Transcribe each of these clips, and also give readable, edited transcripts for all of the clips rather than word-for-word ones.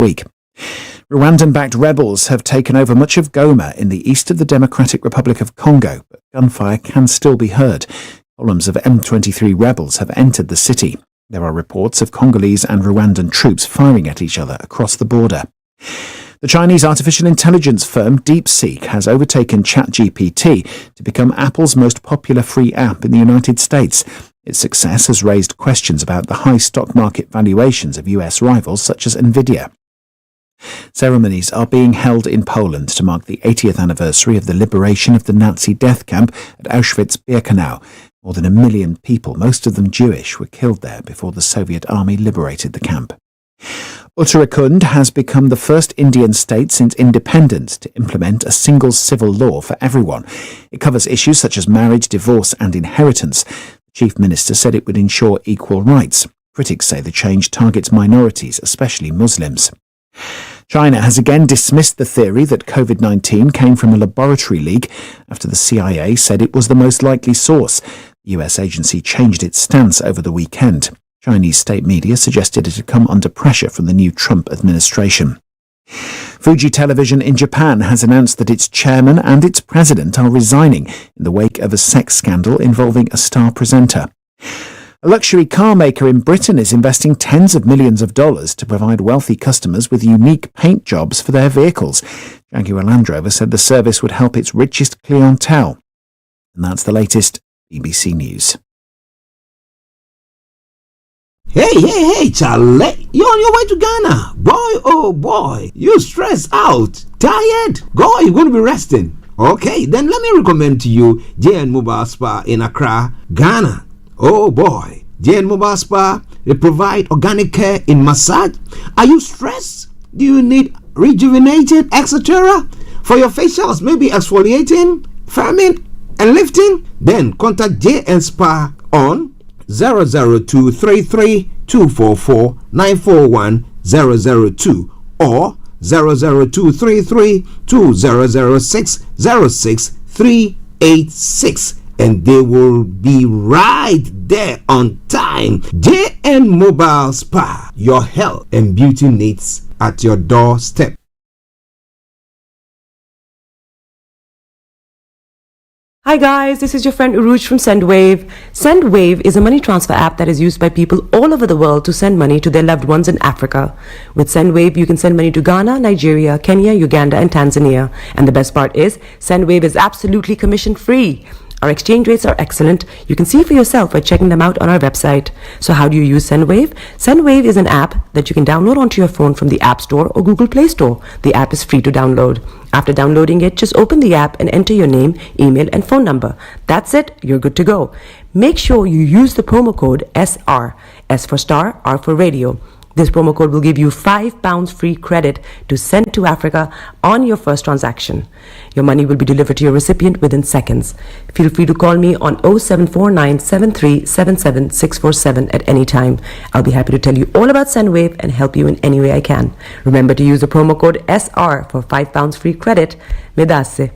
week. Rwandan-backed rebels have taken over much of Goma in the east of the Democratic Republic of Congo, but gunfire can still be heard. Columns of M23 rebels have entered the city. There are reports of Congolese and Rwandan troops firing at each other across the border. The Chinese artificial intelligence firm DeepSeek has overtaken ChatGPT to become Apple's most popular free app in the United States. Its success has raised questions about the high stock market valuations of US rivals such as Nvidia. Ceremonies are being held in Poland to mark the 80th anniversary of the liberation of the Nazi death camp at Auschwitz-Birkenau. More than 1 million people, most of them Jewish, were killed there before the Soviet army liberated the camp. Uttarakhand has become the first Indian state since independence to implement a single civil law for everyone. It covers issues such as marriage, divorce and inheritance. The Chief Minister said it would ensure equal rights. Critics say the change targets minorities, especially Muslims. China has again dismissed the theory that COVID-19 came from a laboratory leak after the CIA said it was the most likely source. The US agency changed its stance over the weekend. Chinese state media suggested it had come under pressure from the new Trump administration. Fuji Television in Japan has announced that its chairman and its president are resigning in the wake of a sex scandal involving a Starr presenter. A luxury car maker in Britain is investing tens of millions of dollars to provide wealthy customers with unique paint jobs for their vehicles. Jaguar Land Rover said the service would help its richest clientele. And that's the latest BBC News. Hey, Charlie, you're on your way to Ghana. Boy, oh boy, you stressed out, tired? God, you're going to be resting. Okay, then let me recommend to you JN Mobile Spa in Accra, Ghana. Oh boy, JN Mobile Spa, they provide organic care in massage. Are you stressed? Do you need rejuvenating, etc.? For your facials, maybe exfoliating, firming, and lifting? Then contact JN Spa on 00233 244 941 002 or 00233 2006 06386, and they will be right there on time. JN Mobile Spa, your health and beauty needs at your doorstep. Hi guys, this is your friend Uruj from SendWave. SendWave is a money transfer app that is used by people all over the world to send money to their loved ones in Africa. With SendWave, you can send money to Ghana, Nigeria, Kenya, Uganda, and Tanzania. And the best part is, SendWave is absolutely commission-free. Our exchange rates are excellent. You can see for yourself by checking them out on our website. So how do you use SendWave? SendWave is an app that you can download onto your phone from the App Store or Google Play Store. The app is free to download. After downloading it, just open the app and enter your name, email, and phone number. That's it. You're good to go. Make sure you use the promo code SR. S for Star, R for Radio. This promo code will give you £5 free credit to send to Africa on your first transaction. Your money will be delivered to your recipient within seconds. Feel free to call me on 0749 7377 647 at any time. I'll be happy to tell you all about SendWave and help you in any way I can. Remember to use the promo code SR for £5 free credit. Medasse.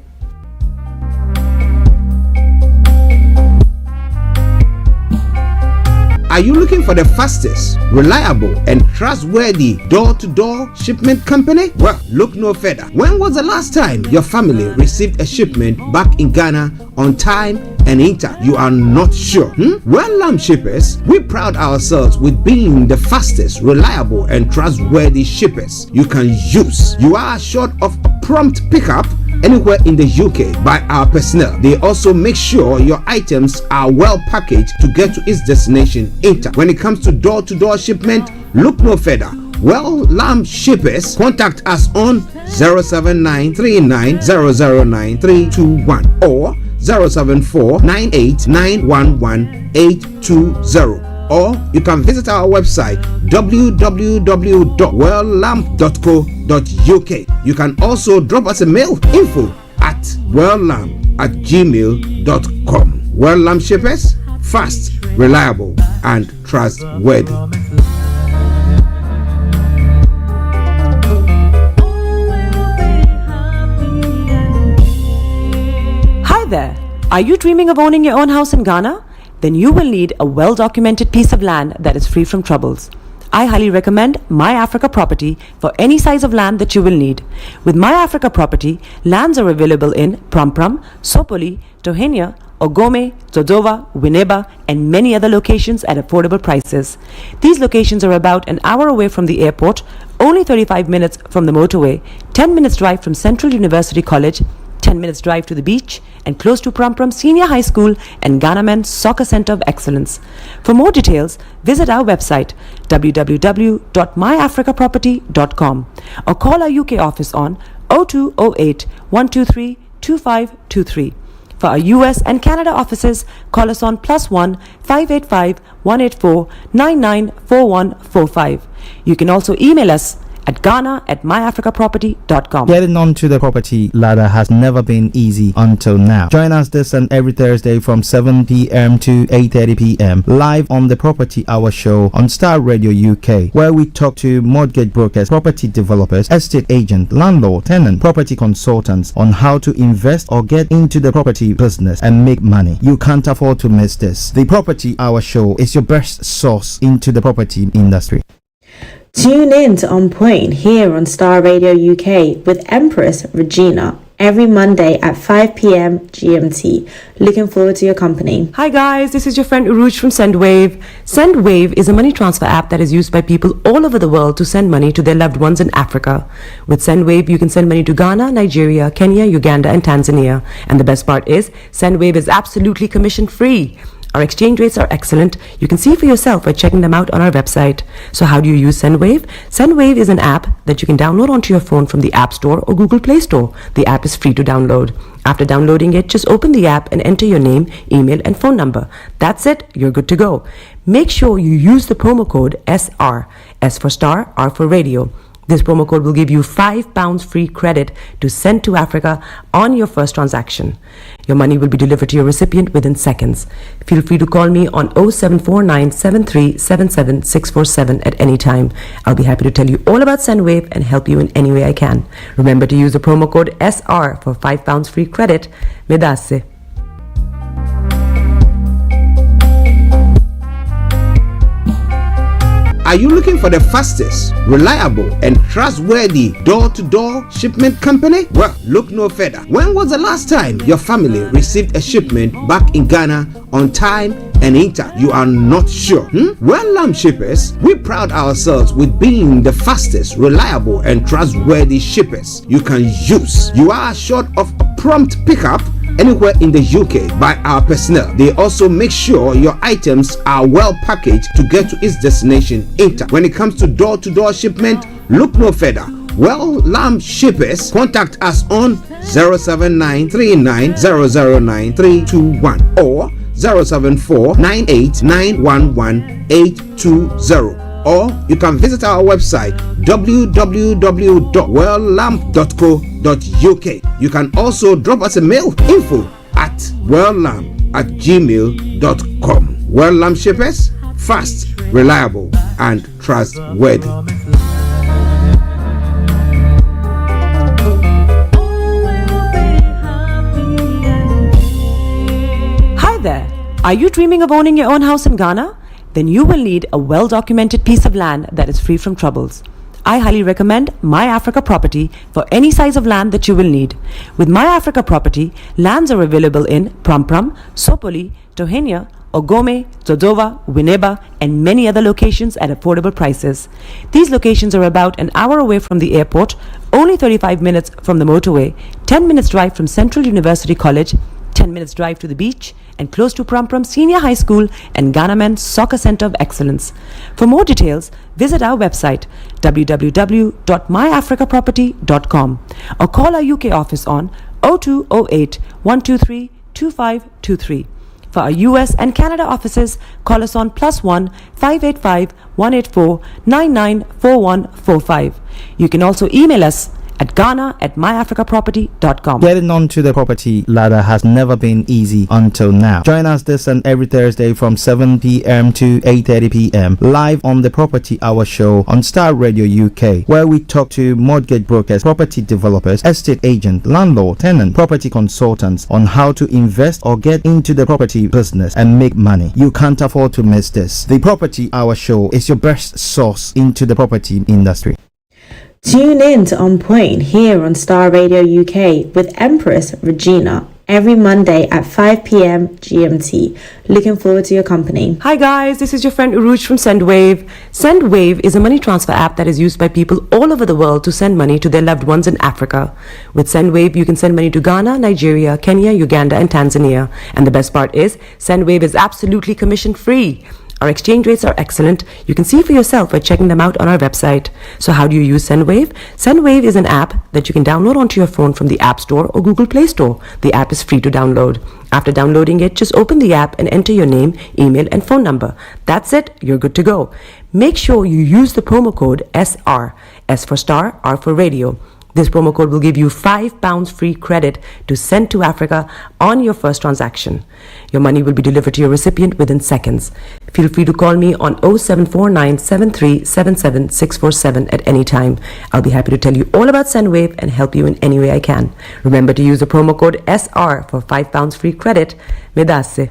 Are you looking for the fastest, reliable, and trustworthy door-to-door shipment company? Well, look no further. When was the last time your family received a shipment back in Ghana on time and in time? You are not sure? Well, Lamb Shippers, we pride ourselves with being the fastest, reliable, and trustworthy shippers you can use. You are assured of a prompt pickup anywhere in the UK by our personnel. They also make sure your items are well packaged to get to its destination in time. When it comes to door-to-door shipment, look no further. Well, Lamb Shippers, contact us on 07939009321 or 07498911820. Or you can visit our website www.welllamp.co.uk. You can also drop us a mail, info@welllamp@gmail.com. Well Lamb Shippers, fast, reliable, and trustworthy. Hi there. Are you dreaming of owning your own house in Ghana? Then you will need a well-documented piece of land that is free from troubles. I highly recommend My Africa Property for any size of land that you will need. With My Africa Property, lands are available in Pram, Sopoli, Tohenia, Ogome, Dodova, Winneba, and many other locations at affordable prices. These locations are about an hour away from the airport, only 35 minutes from the motorway, 10 minutes drive from Central University College, 10 minutes drive to the beach, and close to Pram Senior High School and Ghana Men's Soccer Center of Excellence. For more details, visit our website www.myafricaproperty.com or call our UK office on 0208 123 2523. For our US and Canada offices, call us on +1 585 184 994145. You can also email us at ghana@myafricaproperty.com. Getting onto the property ladder has never been easy until now. Join us this and every Thursday from 7 p.m. to 8:30 p.m. live on the Property Hour Show on Starr Radio UK, where we talk to mortgage brokers, property developers, estate agents, landlord, tenant, property consultants on how to invest or get into the property business and make money. You can't afford to miss this. The Property Hour Show is your best source into the property industry. Tune in to On Point here on Star Radio UK with Empress Regina every Monday at 5 p.m. GMT. Looking forward to your company. Hi guys, this is your friend Uruj from SendWave. SendWave is a money transfer app that is used by people all over the world to send money to their loved ones in Africa. With SendWave, you can send money to Ghana, Nigeria, Kenya, Uganda, and Tanzania. And the best part is, SendWave is absolutely commission free. Our exchange rates are excellent. You can see for yourself by checking them out on our website. So how do you use SendWave? SendWave is an app that you can download onto your phone from the App Store or Google Play Store. The app is free to download. After downloading it, just open the app and enter your name, email, and phone number. That's it. You're good to go. Make sure you use the promo code SR. S for star, R for radio. This promo code will give you £5 free credit to send to Africa on your first transaction. Your money will be delivered to your recipient within seconds. Feel free to call me on 0749 7377 647 at any time. I'll be happy to tell you all about SendWave and help you in any way I can. Remember to use the promo code SR for £5 free credit. Medasse. Are you looking for the fastest, reliable, and trustworthy door-to-door shipment company? Well, look no further. When was the last time your family received a shipment back in Ghana on time and in time? You are not sure? Well, shippers, we pride ourselves with being the fastest, reliable, and trustworthy shippers you can use. You are assured of a prompt pickup anywhere in the UK by our personnel. They also make sure your items are well packaged to get to its destination in time. When it comes to door-to-door shipment, look no further. Well, shippers, contact us on 07939009321 or 07498911820. Or you can visit our website www.welllamp.co.uk. You can also drop us a mail, info@welllamp@gmail.com. Well Lamp Shippers, fast, reliable, and trustworthy. Hi there. Are you dreaming of owning your own house in Ghana? Then you will need a well-documented piece of land that is free from troubles. I highly recommend My Africa Property for any size of land that you will need. With My Africa Property, lands are available in Pram, Sopoli, Tohenia, Ogome, Dodova, Winneba, and many other locations at affordable prices. These locations are about an hour away from the airport, only 35 minutes from the motorway, 10 minutes drive from Central University College, 10 minutes drive to the beach, and close to Pram Senior High School and Ghana Men's Soccer Center of Excellence. For more details, visit our website www.myafricaproperty.com or call our UK office on 0208 123 2523. For our US and Canada offices, call us on +1 585 184 994145. You can also email us at at Ghana at myafricaproperty.com. Getting onto the property ladder has never been easy until now. Join us this and every Thursday from 7 p.m. to 8:30 p.m. live on the Property Hour Show on Starr Radio UK, where we talk to mortgage brokers, property developers, estate agents, landlord, tenant, property consultants on how to invest or get into the property business and make money. You can't afford to miss this. The Property Hour Show is your best source into the property industry. Tune in to On Point here on Starr Radio UK with Empress Regina every Monday at 5 p.m. GMT. Looking forward to your company. Hi guys, this is your friend Uruj from SendWave. SendWave is a money transfer app that is used by people all over the world to send money to their loved ones in Africa. With SendWave, you can send money to Ghana, Nigeria, Kenya, Uganda, and Tanzania. And the best part is, SendWave is absolutely commission free. Our exchange rates are excellent. You can see for yourself by checking them out on our website. So how do you use SendWave? SendWave is an app that you can download onto your phone from the App Store or Google Play Store. The app is free to download. After downloading it, just open the app and enter your name, email, and phone number. That's it. You're good to go. Make sure you use the promo code SR, S for Star, R for Radio. This promo code will give you £5 free credit to send to Africa on your first transaction. Your money will be delivered to your recipient within seconds. Feel free to call me on 0749 7377 647 at any time. I'll be happy to tell you all about SendWave and help you in any way I can. Remember to use the promo code SR for £5 free credit. Medasse.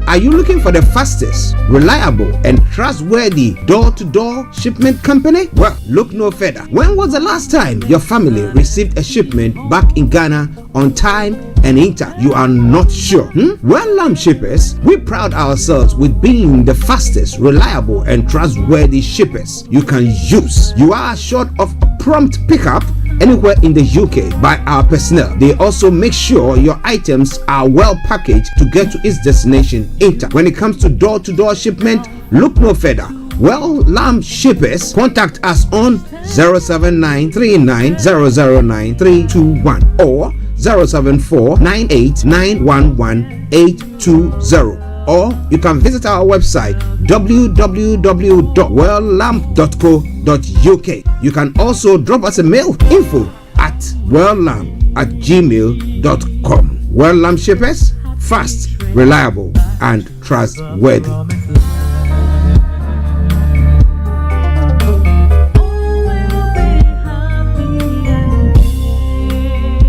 Are you looking for the fastest, reliable, and trustworthy door-to-door shipment company? Well, look no further. When was the last time your family received a shipment back in Ghana on time and intact? You are not sure? Well, shippers, we pride ourselves with being the fastest, reliable, and trustworthy shippers you can use. You are assured of a prompt pickup anywhere in the UK by our personnel. They also make sure your items are well packaged to get to its destination intact. When it comes to door-to-door shipment, look no further. Well, Lamb Shippers, contact us on 07939009321 or 07498911820. Or you can visit our website www.welllamp.co.uk. You can also drop us a mail, info@welllamp@gmail.com. Well Lamp Shippers, fast, reliable, and trustworthy.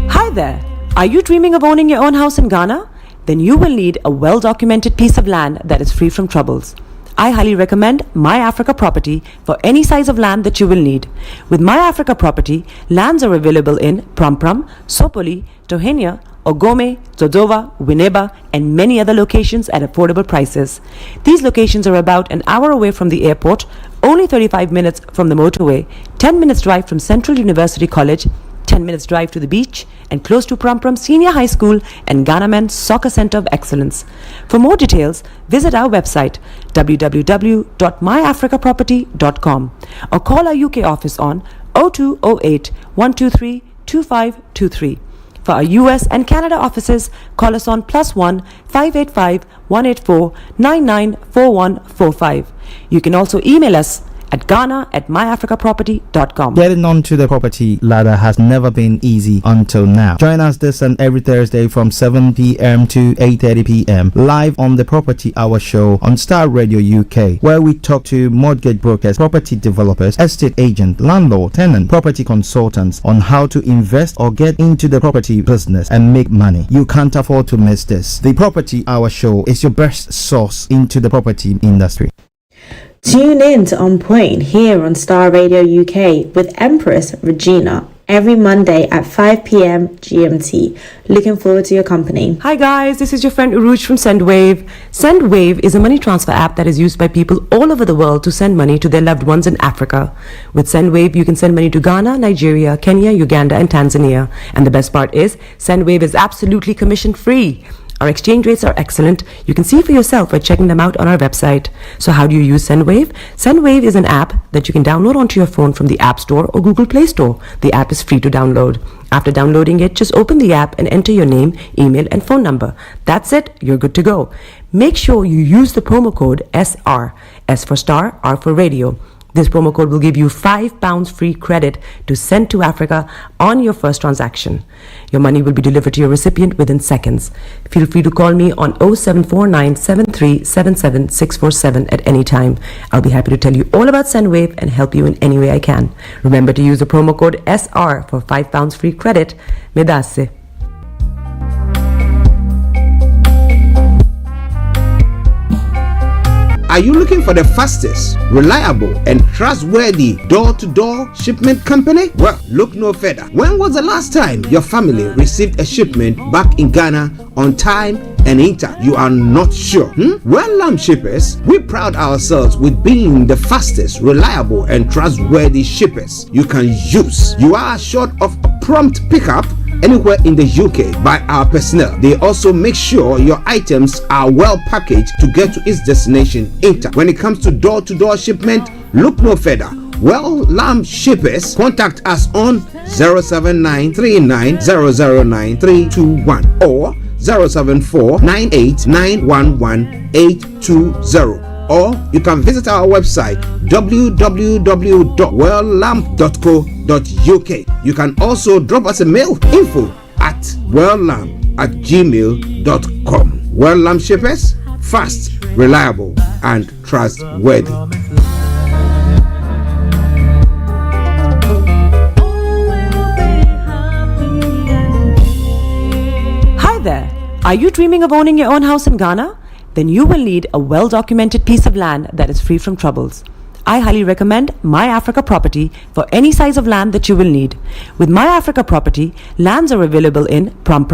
Hi there. Are you dreaming of owning your own house in Ghana? Then you will need a well-documented piece of land that is free from troubles. I highly recommend My Africa Property for any size of land that you will need. With My Africa Property, lands are available in Prampram, Sopoli, Tohenia, Ogome, Dodova, Winneba, and many other locations at affordable prices. These locations are about an hour away from the airport, only 35 minutes from the motorway, 10 minutes drive from Central University College, 10 minutes drive to the beach, and close to Prampram Senior High School and Ghana Men's Soccer Center of Excellence. For more details, visit our website www.myafricaproperty.com or call our UK office on 0208 123 2523. For our US and Canada offices, call us on +1 585 184 994145. You can also email us at ghana@myafricaproperty.com. Getting onto the property ladder has never been easy until now. Join us this and every Thursday from 7 p.m. to 8:30 p.m. live on the Property Hour Show on Starr Radio UK, where we talk to mortgage brokers, property developers, estate agents, landlord, tenant, property consultants on how to invest or get into the property business and make money. You can't afford to miss this. The Property Hour Show is your best source into the property industry. Tune in to On Point here on Starr Radio UK with Empress Regina every Monday at 5 p.m. GMT. Looking forward to your company. Hi guys, this is your friend Uruj from SendWave. SendWave is a money transfer app that is used by people all over the world to send money to their loved ones in Africa. With SendWave, you can send money to Ghana, Nigeria, Kenya, Uganda, and Tanzania. And the best part is, SendWave is absolutely commission free. Our exchange rates are excellent. You can see for yourself by checking them out on our website. So how do you use SendWave? SendWave is an app that you can download onto your phone from the App Store or Google Play Store. The app is free to download. After downloading it, just open the app and enter your name, email, and phone number. That's it. You're good to go. Make sure you use the promo code SR. S for Star, R for Radio. This promo code will give you £5 free credit to send to Africa on your first transaction. Your money will be delivered to your recipient within seconds. Feel free to call me on 0749 7377 647 at any time. I'll be happy to tell you all about SendWave and help you in any way I can. Remember to use the promo code SR for £5 free credit. Medasse. Are you looking for the fastest, reliable, and trustworthy door-to-door shipment company? Well, look no further. When was the last time your family received a shipment back in Ghana on time and in time? You are not sure? Well, Lamb Shippers, we pride ourselves with being the fastest, reliable, and trustworthy shippers you can use. You are assured of a prompt pickup anywhere in the UK by our personnel. They also make sure your items are well packaged to get to its destination in time. When it comes to door-to-door shipment, look no further. Well, Lamb Shippers, contact us on 07939009321 or 07498911820. Or you can visit our website www.welllamp.co.uk. You can also drop us a mail, info@welllamp@gmail.com. Well Lamp Shippers, fast, reliable, and trustworthy. Hi there. Are you dreaming of owning your own house in Ghana? Then you will need a well-documented piece of land that is free from troubles. I highly recommend My Africa Property for any size of land that you will need. With My Africa Property, lands are available in Pram,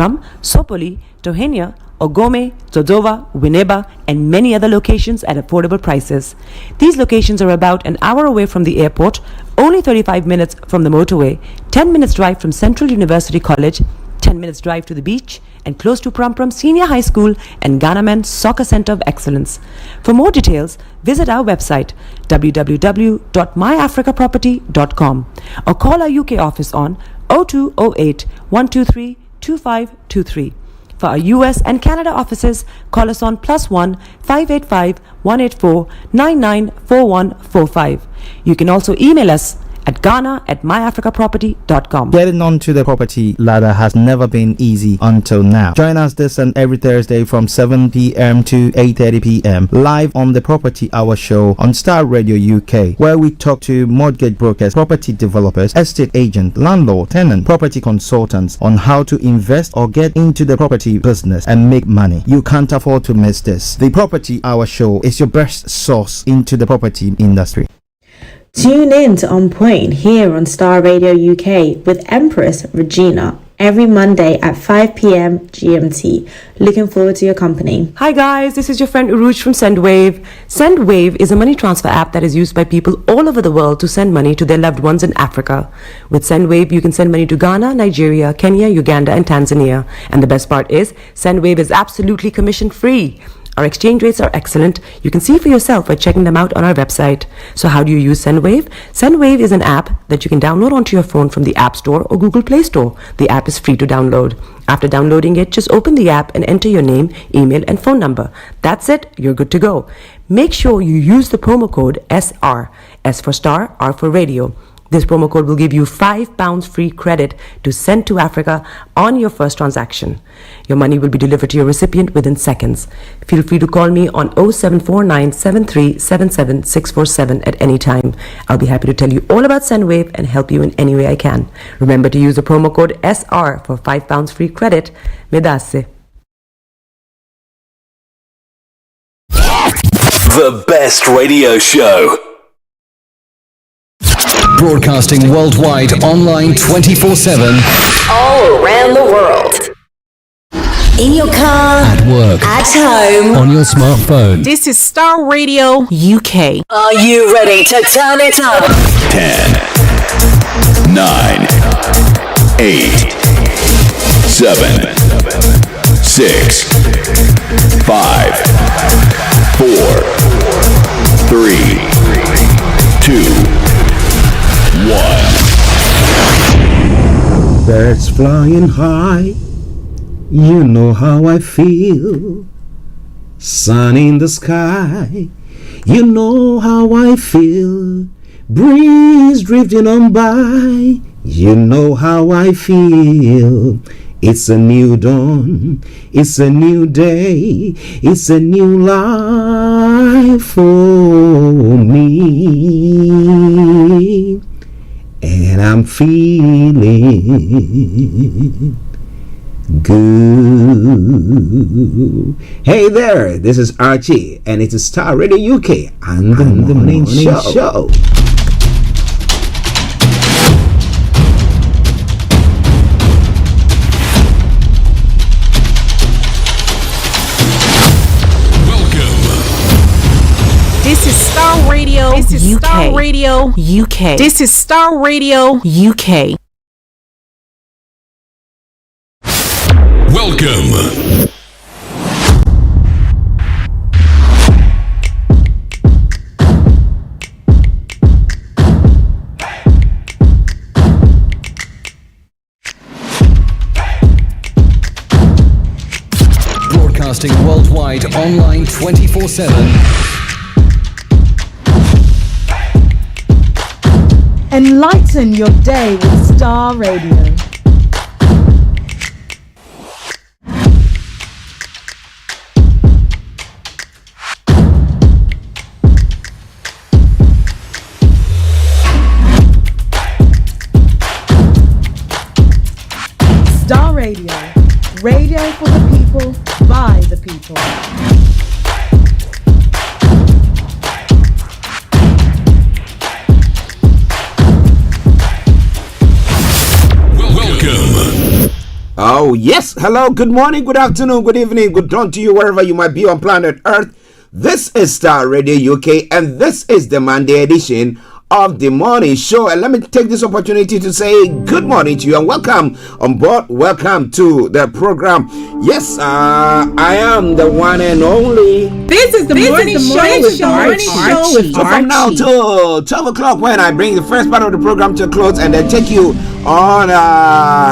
Sopoli, Tohenia, Ogome, Dodova, Winneba, and many other locations at affordable prices. These locations are about an hour away from the airport, only 35 minutes from the motorway, 10 minutes drive from Central University College, 10 minutes drive to the beach, and close to Pram Senior High School and Ghana Men's Soccer Center of Excellence. For more details, visit our website www.myafricaproperty.com or call our UK office on 0208 123 2523. For our US and Canada offices, call us on +1 585 184 994145. You can also email us at ghana@myafricaproperty.com. Getting onto the property ladder has never been easy until now. Join us this and every Thursday from 7 p.m. to 8:30 p.m. live on the Property Hour Show on Starr Radio UK, where we talk to mortgage brokers, property developers, estate agents, landlord, tenant, property consultants on how to invest or get into the property business and make money. You can't afford to miss this. The Property Hour Show is your best source into the property industry. Tune in to On Point here on Starr Radio UK with Empress Regina every Monday at 5 p.m. GMT. Looking forward to your company. Hi guys, this is your friend Uruj from SendWave. SendWave is a money transfer app that is used by people all over the world to send money to their loved ones in Africa. With SendWave, you can send money to Ghana, Nigeria, Kenya, Uganda, and Tanzania. And the best part is, SendWave is absolutely commission free. Our exchange rates are excellent. You can see for yourself by checking them out on our website. So how do you use SendWave? SendWave is an app that you can download onto your phone from the App Store or Google Play Store. The app is free to download. After downloading it, just open the app and enter your name, email, and phone number. That's it. You're good to go. Make sure you use the promo code SR. S for Star, R for Radio. This promo code will give you £5 free credit to send to Africa on your first transaction. Your money will be delivered to your recipient within seconds. Feel free to call me on 0749 7377 647 at any time. I'll be happy to tell you all about SendWave and help you in any way I can. Remember to use the promo code SR for £5 free credit. Medasse. The best radio show. Broadcasting worldwide, online 24/7. All around the world. In your car, At work, at home. on your smartphone. This is Starr Radio UK. Are you ready to turn it up? 10, 9, 8, 7, 6, 5, 4, 3, 2, 1. Birds flying high, you know how I feel. Sun in the sky, you know how I feel. Breeze drifting on by, you know how I feel. It's a new dawn, it's a new day, it's a new life for me. And I'm feeling good. Hey there, this is Archie, and it's Starr Radio UK and the morning show. This is Starr Radio. This is UK. Starr Radio UK. This is Starr Radio UK. Welcome. Broadcasting worldwide, online 24/7. Enlighten your day with Starr Radio. Starr Radio. Radio for the people, by the people. Oh, yes. Hello, good morning, good afternoon, good evening, good dawn to you, wherever you might be on planet Earth. This is Starr Radio UK, and this is the Monday edition of the morning show. And let me take this opportunity to say good morning to you and welcome on board. Welcome to the program. Yes, I am the one and only. This is the morning show with Archie. So from now till 12 o'clock, when I bring the first part of the program to a close and then take you on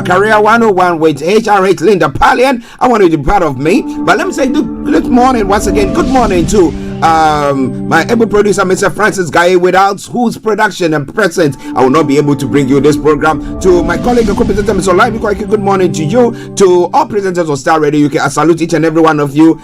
Career 101 with HRH Linda Pallien, I want you to be part of me. But let me say good morning once again. Good morning to my able producer, Mr. Francis Guy, without whose production and presence I will not be able to bring you this program. To my colleague and co-presenter, Mr. Olaimi Kwaki, good morning to you. To all presenters of Starr Radio UK, I salute each and every one of you.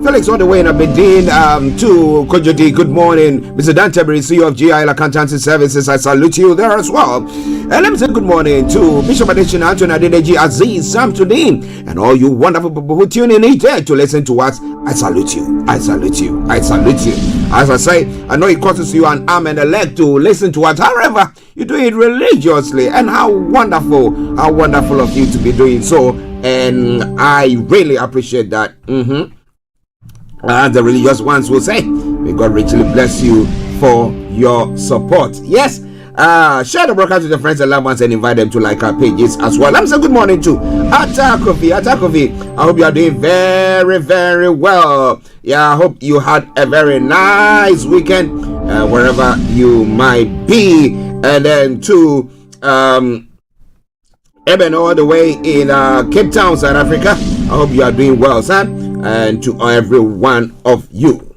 Felix all the way in Aberdeen, to Kojodi, good morning. Mr. Dan Teberi, CEO of GIL Accountancy Services, I salute you there as well. And let me say good morning to Bishop Adesina, Anthony Adedeji, Aziz, Sam Tudin, and all you wonderful people who tune in each day to listen to us. I salute you. I salute you. I salute you. As I say, I know it costs you an arm and a leg to listen to us. However, you do it religiously, and how wonderful of you to be doing so. And I really appreciate that. The religious ones will say, may God richly bless you for your support. Yes. Share the broadcast with your friends and loved ones and invite them to like our pages as well. I'm saying good morning to Atakovi. I hope you are doing very, very well. Yeah, I hope you had a very nice weekend wherever you might be. And then to Eben all the way in Cape Town, South Africa. I hope you are doing well, son. And to every one of you.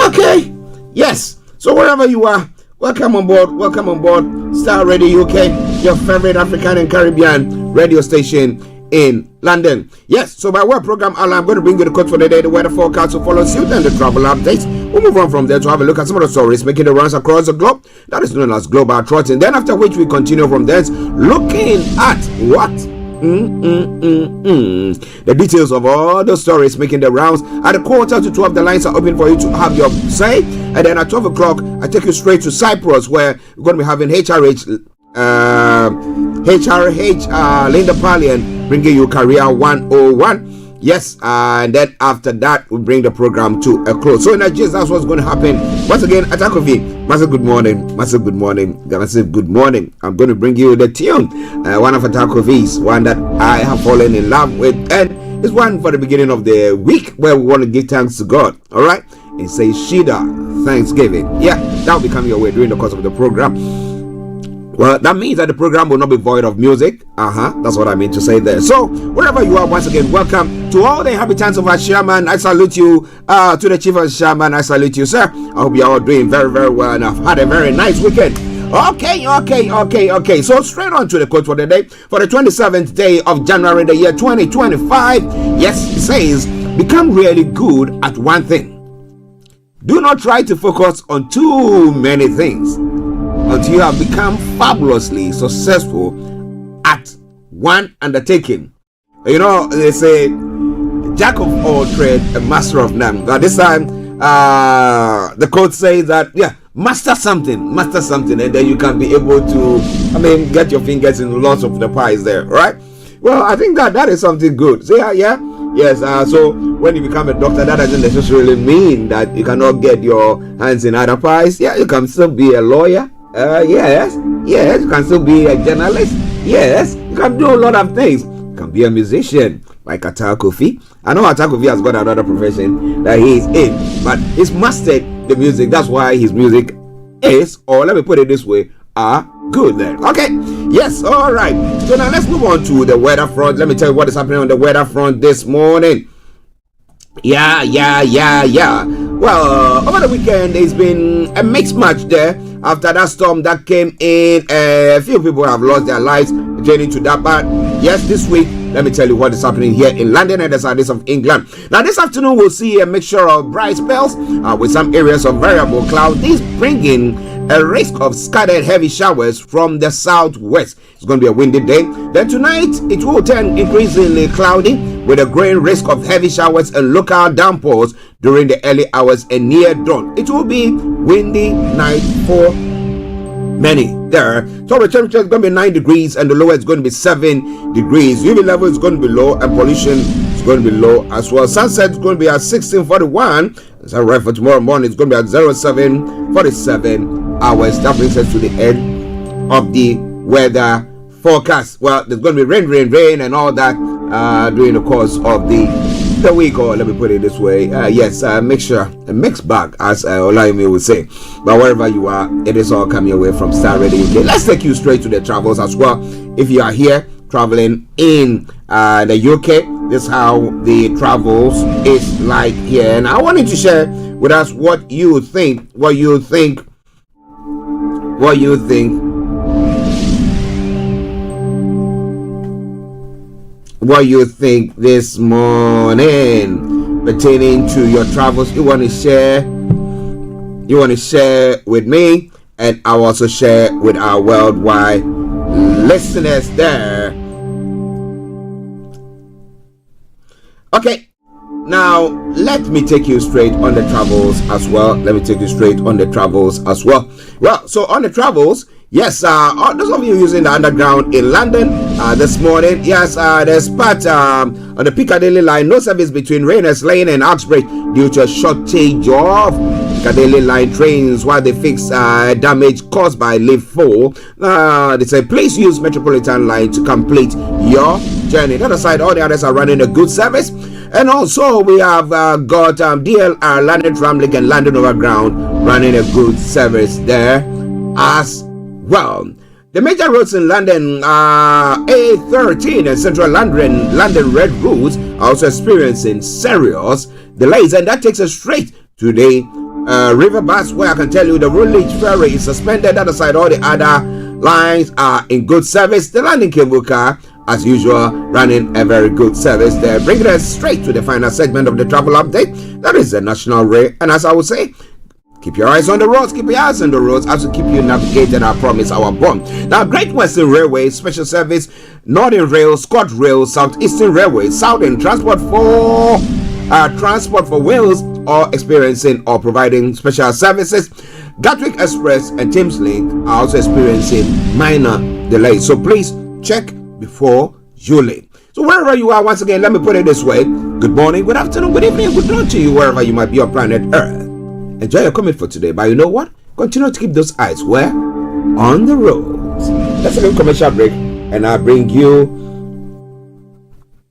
Okay, yes. So wherever you are, welcome on board. Starr Radio UK, your favorite African and Caribbean radio station in London. Yes, so by word program, I'm going to bring you the quotes for the day, the weather forecast, so follow suit, and the travel updates. We'll move on from there to have a look at some of the stories making the rounds across the globe. That is known as global trotting. Then after which we continue from there, looking at what? The details of all the stories making the rounds. At 11:45, the lines are open for you to have your say. And then at 12 o'clock, I take you straight to Cyprus, where we're going to be having HRH Linda Pallien bringing you Career 101. Yes, and then after that, we bring the program to a close. So in that that's what's going to happen. Once again, Atakovi, Massive good morning. Massive good morning. Massive good morning. I'm going to bring you the tune. One of Atakovi's, one that I have fallen in love with. And it's one for the beginning of the week where we want to give thanks to God. All right? It says Shida, Thanksgiving. Yeah, that will be coming your way during the course of the program. Well, that means that the program will not be void of music. That's what I mean to say there. So, wherever you are, once again, welcome to all the inhabitants of our Sherman. I salute you. To the chief of Sherman, I salute you, sir. I hope you are all doing very, very well and have had a very nice weekend. Okay. So, straight on to the quote for the day. For the 27th day of January, the year 2025. Yes, it says, become really good at one thing. Do not try to focus on too many things until you have become fabulously successful at one undertaking. You know, they say, jack of all trades, a master of none. But this time, the quote says that, master something, and then you can be able to, get your fingers in lots of the pies there, right? Well, I think that is something good. So, yes, so when you become a doctor, that doesn't necessarily mean that you cannot get your hands in other pies. Yeah, you can still be a lawyer. Yes, you can still be a journalist. Yes, you can do a lot of things. You can be a musician like Atakofi. I know Atakofi has got another profession that he is in, but he's mastered the music. That's why his music is, or let me put it this way, are good there. Okay, yes, all right. So now let's move on to the weather front. Let me tell you what is happening on the weather front this morning. Yeah. Well, over the weekend, there's been a mixed match there. After that storm that came in, a few people have lost their lives pertaining to that. But yes, this week, let me tell you what is happening here in London and the southeast of England. Now, this afternoon, we'll see a mixture of bright spells with some areas of variable cloud. These bring in a risk of scattered heavy showers from the southwest. It's going to be a windy day. Then tonight, it will turn increasingly cloudy with a growing risk of heavy showers and local downpours during the early hours and near dawn. It will be windy night for many there. So the temperature is going to be 9 degrees and the lower is going to be 7 degrees. UV level is going to be low and pollution is going to be low as well. Sunset is going to be at 16:41. So right for tomorrow morning, it's going to be at 07:47 hours. That brings us to the end of the weather forecast. Well, there's going to be rain and all that during the course of the week, or let me put it this way, mixture, a mixed bag, as Olaimi would say. But wherever you are, it is all coming away from Starr Radio UK. Let's take you straight to the travels as well. If you are here traveling in the UK, this is how the travels is like here, and I wanted to share with us what you think this morning pertaining to your travels. You want to share with me, and I'll also share with our worldwide listeners there. Okay, now let me take you straight on the travels as well. Well, so on the travels, yes, those of you using the underground in London this morning, yes, there's part on the Piccadilly line, no service between Rayners Lane and Uxbridge due to a shortage of Piccadilly line trains while they fix damage caused by leaf fall. They say please use Metropolitan line to complete your journey. The other side, all the others are running a good service. And also we have got DLR, London Tramlink and London Overground running a good service there as well. The major roads in London, A13 and Central London Red routes are also experiencing serious delays, and that takes us straight to the river bus, where I can tell you the Woolwich ferry is suspended. Other side, all the other lines are in good service. The landing cable car, as usual, running a very good service there, bringing us straight to the final segment of the travel update. That is the National Rail, and as I would say, keep your eyes on the roads, as we keep you navigated, I promise, our bond. Now, Great Western Railway, Special Service, Northern Rail, ScotRail, Southeastern Railway, Southern Transport for Wales, or experiencing or providing special services. Gatwick Express and Thameslink are also experiencing minor delays. So please check before you leave. So wherever you are, once again, let me put it this way. good morning, good afternoon, good evening, good night to you wherever you might be on planet Earth. Enjoy your comment for today, but you know what? Continue to keep those eyes where? On the roads. Let's take a commercial break, and I'll bring you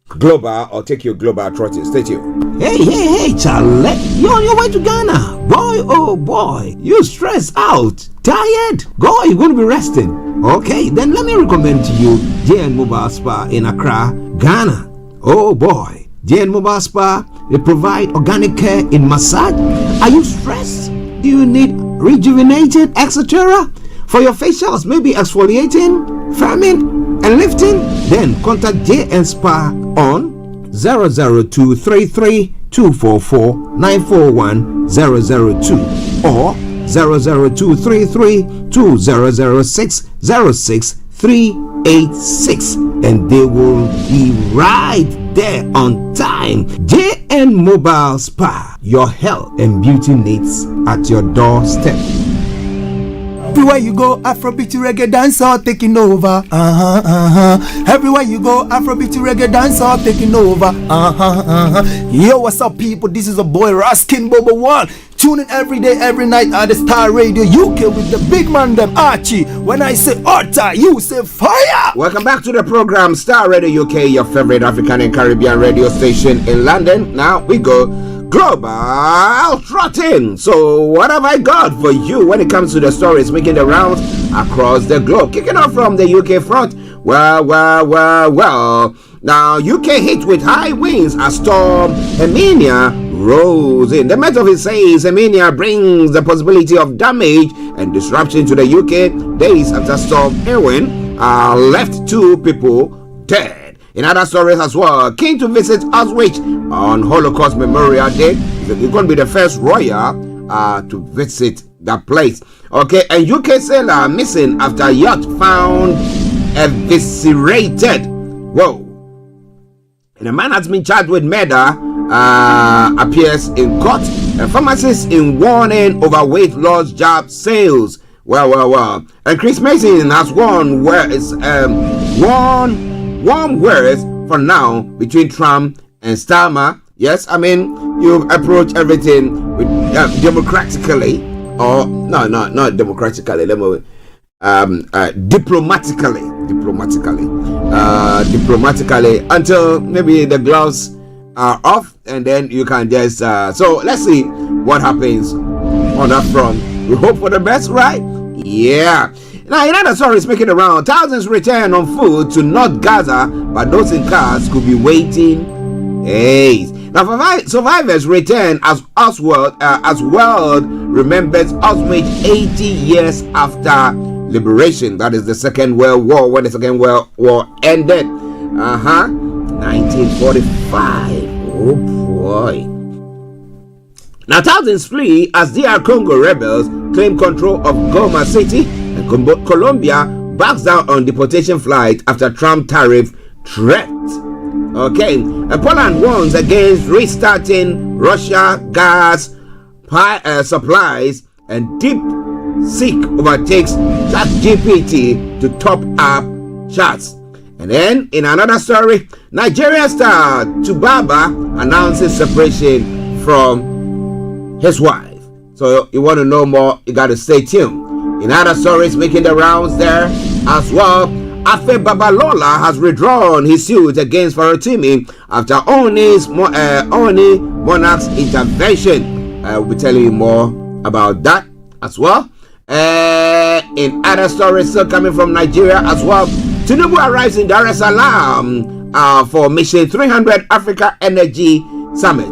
global or take you global trotting. Stay tuned. Hey, Charlie. You're on your way to Ghana. Boy, oh boy. You stressed out. Tired? Go, you're going to be resting. Okay, then let me recommend to you JN Mobile Spa in Accra, Ghana. Oh boy. JN Mobile Spa, they provide organic care in massage. Are you stressed? Do you need rejuvenated, etc.? For your facials, maybe exfoliating, firming, and lifting? Then contact JN Spa on 00233 244 941 002 or 00233 2006 06386, and they will be right there on time. JN Mobile Spa, your health and beauty needs at your doorstep. Everywhere you go, Afrobeat reggae dancehall taking over. Everywhere you go, Afrobeat reggae dancehall taking over. Yo, what's up, people? This is a boy Raskin Bobo One. Tune in every day, every night at the Star Radio UK with the big man them Archie. When I say Otta, you say fire. Welcome back to the program Star Radio UK, your favorite African and Caribbean radio station in London. Now we go global trotting. So what have I got for you when it comes to the stories making the rounds across the globe? Kicking off from the UK front. Well. Now UK hit with high winds as Storm Herminia rose in. The Met Office says Herminia brings the possibility of damage and disruption to the UK days after Storm Erwin left 2 people dead. In other stories as well, keen to visit Auschwitz on Holocaust Memorial Day. You're going to be the first royal to visit that place. Okay, and UK sailor missing after yacht found eviscerated. Whoa. And a man has been charged with murder appears in court. And pharmacists in warning overweight lost job sales. Well. And Chris Mason has warned warm words for now between Trump and Starmer. Yes, I mean, you approach everything with democratically, or no, not democratically. Diplomatically until maybe the gloves are off, and then you can just so let's see what happens on that front. We hope for the best, right? Yeah. Now, another story is making around. Thousands return on foot to North Gaza, but those in cars could be waiting days. Now, survivors return as world remembers Auschwitz 80 years after liberation. That is the Second World War, when the Second World War ended. 1945. Oh boy. Now, thousands flee as DR Congo rebels claim control of Goma City, and Colombia backs down on deportation flight after Trump tariff threat. Okay, and Poland warns against restarting Russia gas supplies, and DeepSeek overtakes ChatGPT to top up charts. And then, in another story, Nigerian star Tubaba announces separation from his wife. So you want to know more, you got to stay tuned. In other stories making the rounds there as well, Afe Babalola has withdrawn his suit against Farotimi after Oni Monarch's intervention. We'll be telling you more about that as well. In other stories still coming from Nigeria as well, Tinubu arrives in Dar es Salaam for Mission 300 Africa Energy Summit.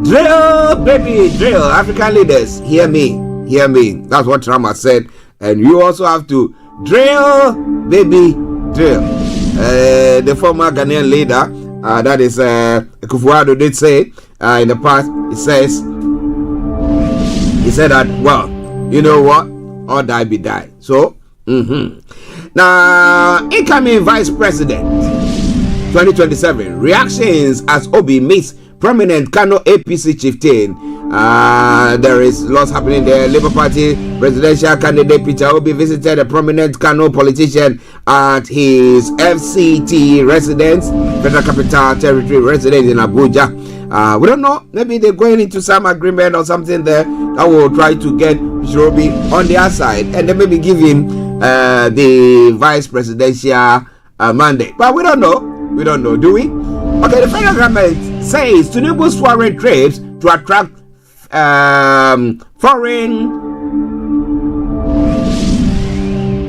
Drill, baby, drill. African leaders, hear me. That's what Trump has said. And you also have to drill, baby, drill. The former Ghanaian leader, that is Akufo-Addo, did say in the past, he said that, well, you know what? Or die be die. So, now, incoming Vice President 2027 reactions as Obi meets prominent Kano APC chieftain. There is lots happening there. Labour Party presidential candidate Peter Obi visited a prominent Kano politician at his FCT residence, Federal Capital Territory residence in Abuja. We don't know. Maybe they're going into some agreement or something there that will try to get Peter Obi on their side and then maybe give him the vice presidential mandate. But we don't know. We don't know, do we? Okay, the federal government says Tinubu's foreign trips to attract foreign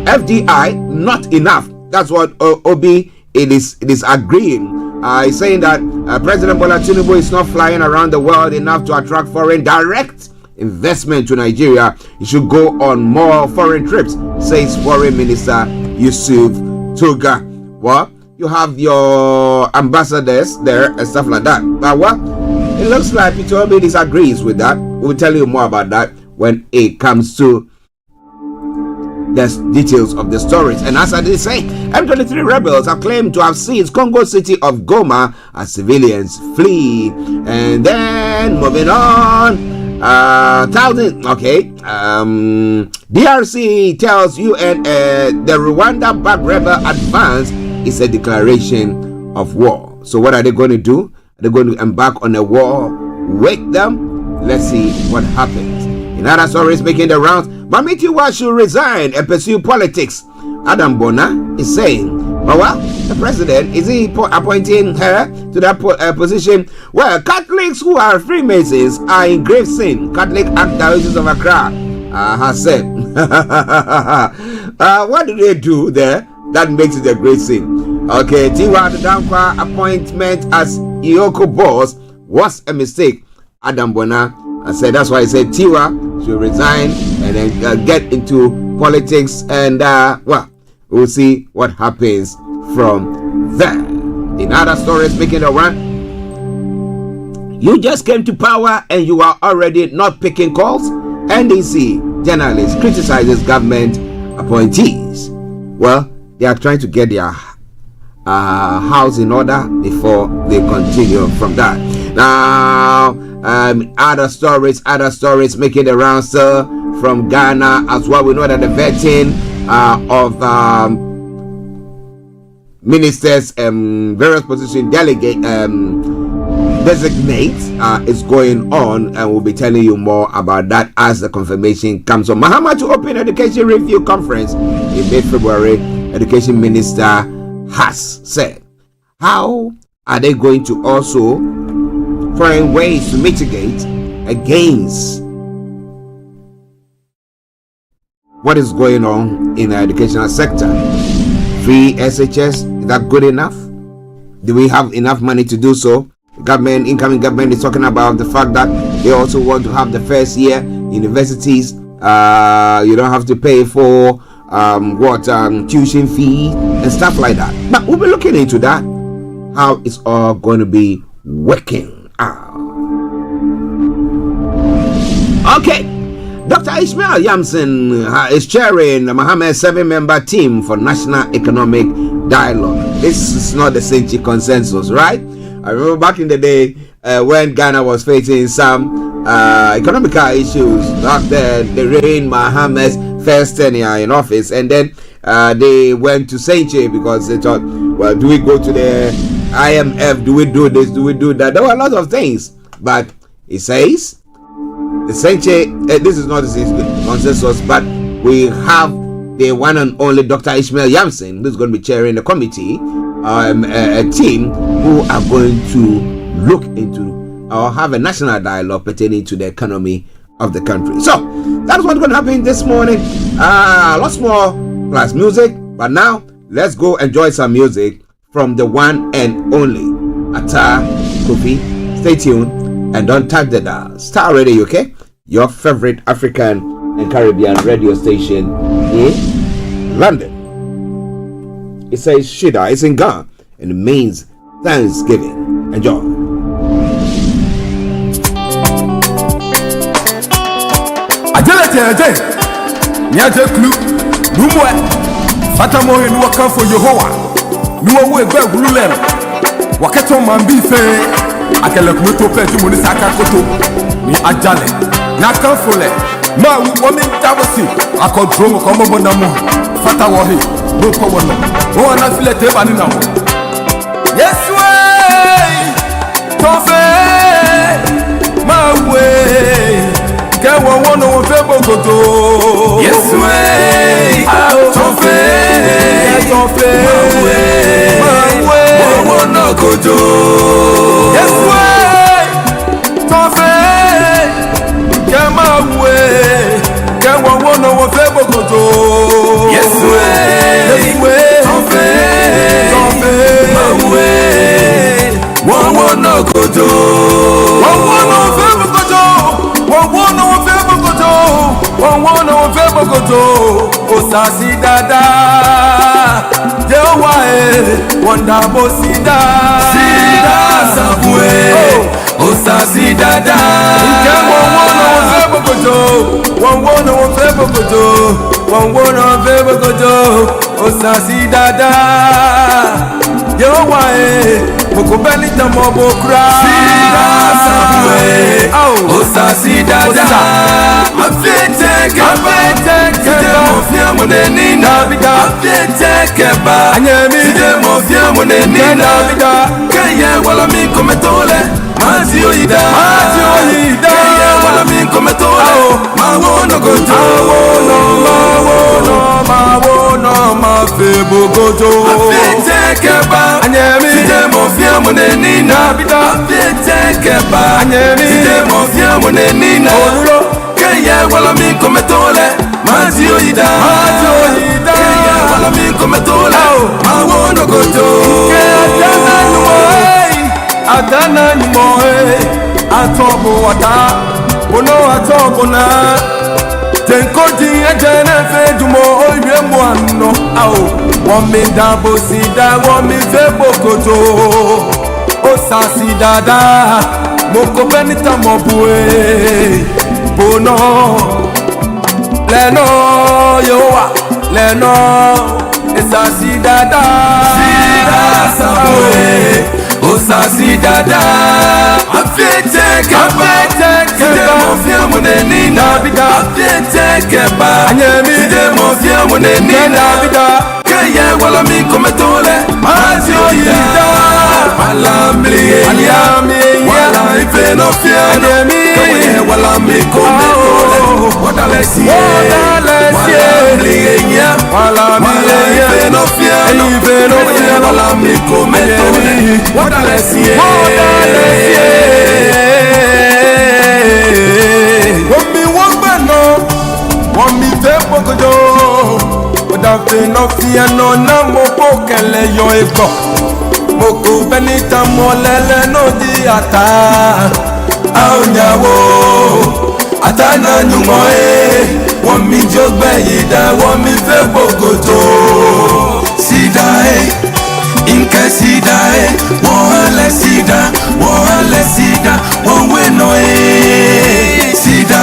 FDI not enough. That's what Obi is agreeing. He's saying that President Bola Tinubu is not flying around the world enough to attract foreign direct investment to Nigeria. He should go on more foreign trips, says Foreign Minister Yusuf Tuga. Well, you have your ambassadors there and stuff like that. But what? It looks like Peter Obi disagrees with that. We'll tell you more about that when it comes to the details of the stories. And as I did say, M23 rebels have claimed to have seized Congo city of Goma as civilians flee. And then moving on, DRC tells UN the Rwanda-backed rebel advance is a declaration of war. So what are they going to do? Are they going to embark on a war with them? Let's see what happens. In other stories making the rounds, Mamitiwa should resign and pursue politics. Adam Bona is saying, well, the president, is he appointing her to that position? Well, Catholics who are Freemasons are in grave sin. Catholic Archdiocese of Accra has said. What do they do there that makes it a great sin? Okay, Tiwa Dankwa appointment as Ioko boss was a mistake. Adam Bona said that's why he said Tiwa should resign and then get into politics, and we'll see what happens from there. In other stories making a run, you just came to power and you are already not picking calls. NDC journalist criticizes government appointees. Well, they are trying to get their house in order before they continue from that. Now, other stories making the round still from Ghana as well. We know that the vetting of ministers and various position designates is going on, and we'll be telling you more about that as the confirmation comes on. Mahama to open education review conference in mid-February, education minister has said. How are they going to also find ways to mitigate against what is going on in the educational sector? Free SHS, is that good enough? Do we have enough money to do so? The incoming government is talking about the fact that they also want to have the first year universities. You don't have to pay for tuition fee and stuff like that. But we'll be looking into that, how it's all going to be working out. Okay, Dr. Ishmael Yamson is chairing the Mohammed 7-member team for National Economic Dialogue. This is not the Senchi consensus, right? I remember back in the day when Ghana was facing some economical issues. Back then, they reigned Mohammed's first tenure in office, and then they went to Senche because they thought, well, do we go to the IMF? Do we do this? Do we do that? There were a lot of things, but it says the Senche, this is not the consensus, but we have the one and only Dr. Ishmael Yamson, who's going to be chairing the committee, a team who are going to look into or have a national dialogue pertaining to the economy of the country. So that's what's going to happen this morning. Lots more plus music, but now let's go enjoy some music from the one and only Atta Kofi. Stay tuned and don't touch the dial. Starr Radio UK, your favorite African and Caribbean radio station in London. It says Shida, it's in Ghana, and it means Thanksgiving. Enjoy. Ajelete, Nyate Klu, Numwe, Fatamo in Waka for Yehovah, Nuwe Begulem, Wakato Mambi Fe. akele kuto pe ti mo ni saka koto ni ajale na kan fole ma wo mi dabosi akodro mo ko mo na mo fata wo he no ko wo no o na file te ba ni na mo yes way tofe ma way ke wo no wo fe bogoto yes way tofe ma way wo no gojo yes way tofe ke ma way ke wo no wo fe bogoto yes way tofe ma way wo no gojo wo no fe bogoto wo no fe bogoto wo no fe bogoto osasi dada je wa wonder bo sida sabwe osasi dada ke wo no fe bogoto wo no fe bogoto wo no fe bogoto osasi dada je wa moko beli tamo bokra sabwe osasi dada afete mo fia mo neni na bida afete keba anyemi mo fia mo neni na bida keye wala mi kometole mazi oida keye wala mi kometole ma wono goto ma fe bogoto afete keba anyemi mo fia mo neni na bida afete keba anyemi mo fia mo neni na keye wala mi kometole mazi oida keye wala mi kometole ma wono goto adana nyumo atobo wata ono atobo na tenkodi ejene fedumo oye mo anno won mi dabo sida won mi fe bokoto o sasi dada moko benita mo bue bono leno yowa leno esasi dada sida sabwe osasi dada afete keba mo fia mo neni na bida afete keba anyemi mo fia mo neni na bida keye wala mi kometole mazi oida palamli wala ife no fia anyemi keye wala mi kometole wadalesi wala ife no fia wala mi kometole wadalesi Wami wambano Wami tepo kojo Odafe no fia no na moko kele yo ego Moko benita molele no di ata Au nyawo Ata na nyumo Wami jogbe yida Wami tepo kojo Sida Inka sida wale sida wano sida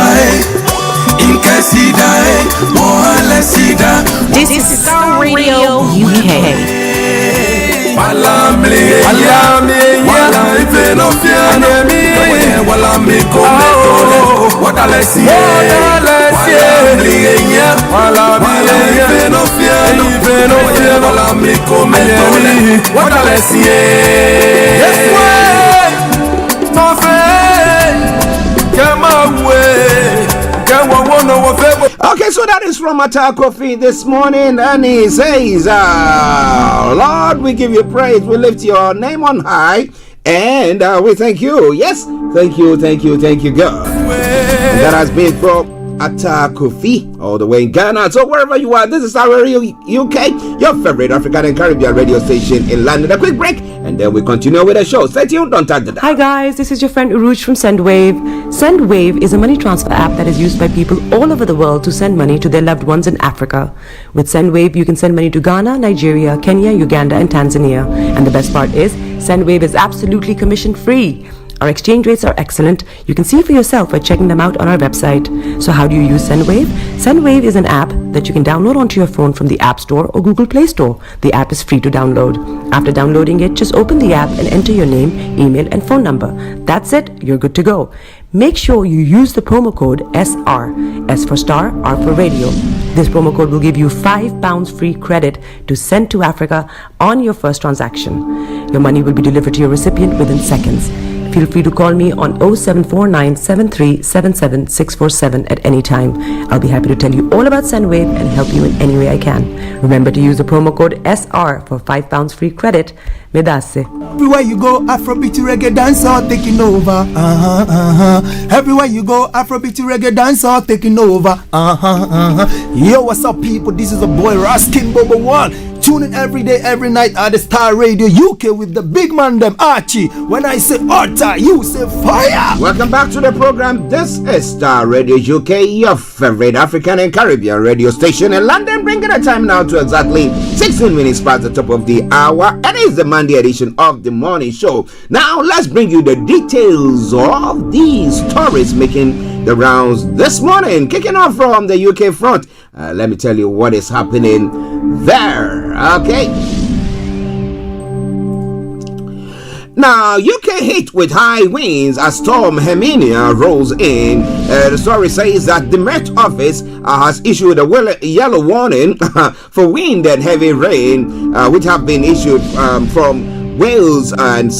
inka sida wale sida. This is Starr Radio UK. Wala ife no fiane wala mi kometole wadale siye wala ife no fiane wala mi kometole wadale siye. Yes way tofe kama we kama wono wo febo. Okay, so that is from Atakofi this morning, and he says, Lord, we give you praise, we lift your name on high, and we thank you. Yes, thank you, God. And that has been from Atakofi, all the way in Ghana. So wherever you are, this is our Radio UK, your favorite African and Caribbean radio station in London. A quick break, and then we continue with the show. Stay tuned, don't touch the dial. Hi guys, this is your friend Uruj from SendWave. SendWave is a money transfer app that is used by people all over the world to send money to their loved ones in Africa. With SendWave, you can send money to Ghana, Nigeria, Kenya, Uganda, and Tanzania. And the best part is, SendWave is absolutely commission free. Our exchange rates are excellent. You can see for yourself by checking them out on our website. So how do you use SendWave? SendWave is an app that you can download onto your phone from the App Store or Google Play Store. The app is free to download. After downloading it, just open the app and enter your name, email, and phone number. That's it. You're good to go. Make sure you use the promo code SR, S for Star, R for Radio. This promo code will give you £5 free credit to send to Africa on your first transaction. Your money will be delivered to your recipient within seconds. Feel free to call me on 0749 7377 647 at any time. I'll be happy to tell you all about SendWave and help you in any way I can. Remember to use the promo code SR for £5 free credit. Medase. Everywhere you go, Afrobeat reggae dancehall taking over. Everywhere you go, Afrobeat reggae dancehall taking over. Yo, what's up, people? This is a boy Raskin Bobo One. Tune in every day, every night at the Star Radio UK with the big man them Archie. When I say Orta, you say fire. Welcome back to the program. This is Star Radio UK, your favorite African and Caribbean radio station in London, bringing the time now to exactly 16 minutes past the top of the hour. And it's the Monday edition of the morning show. Now let's bring you the details of these stories making the rounds this morning. Kicking off from the UK front, let me tell you what is happening there. Okay. Now, UK hit with high winds as Storm Herminia rolls in. The story says that the Met Office has issued a yellow warning for wind and heavy rain, which have been issued from Wales and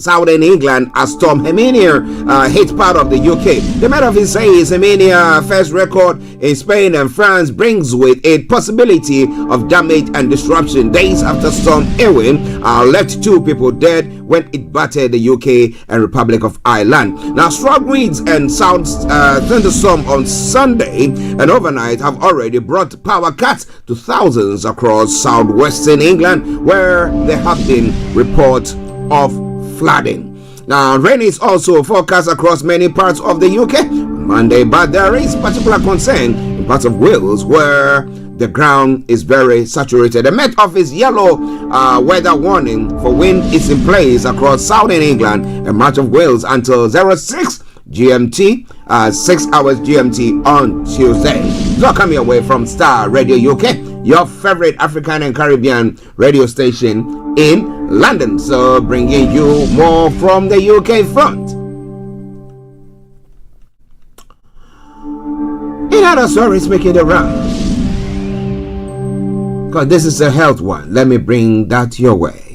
Southern England as Storm Herminia hit part of the UK. The Met Office says Herminia first record in Spain and France brings with it possibility of damage and disruption days after Storm Eowyn left 2 people dead when it battered the UK and Republic of Ireland. Now, strong winds and south thunderstorm on Sunday and overnight have already brought power cuts to thousands across southwestern England, where there have been reports of flooding. Now, rain is also forecast across many parts of the UK on Monday, but there is particular concern in parts of Wales where the ground is very saturated. The Met Office yellow weather warning for wind is in place across southern England and much of Wales until 06 GMT, 6 hours GMT on Tuesday. So coming away from Star Radio UK, your favorite African and Caribbean radio station in London. So bringing you more from the UK front. In other stories making the round, because this is a health one, let me bring that your way.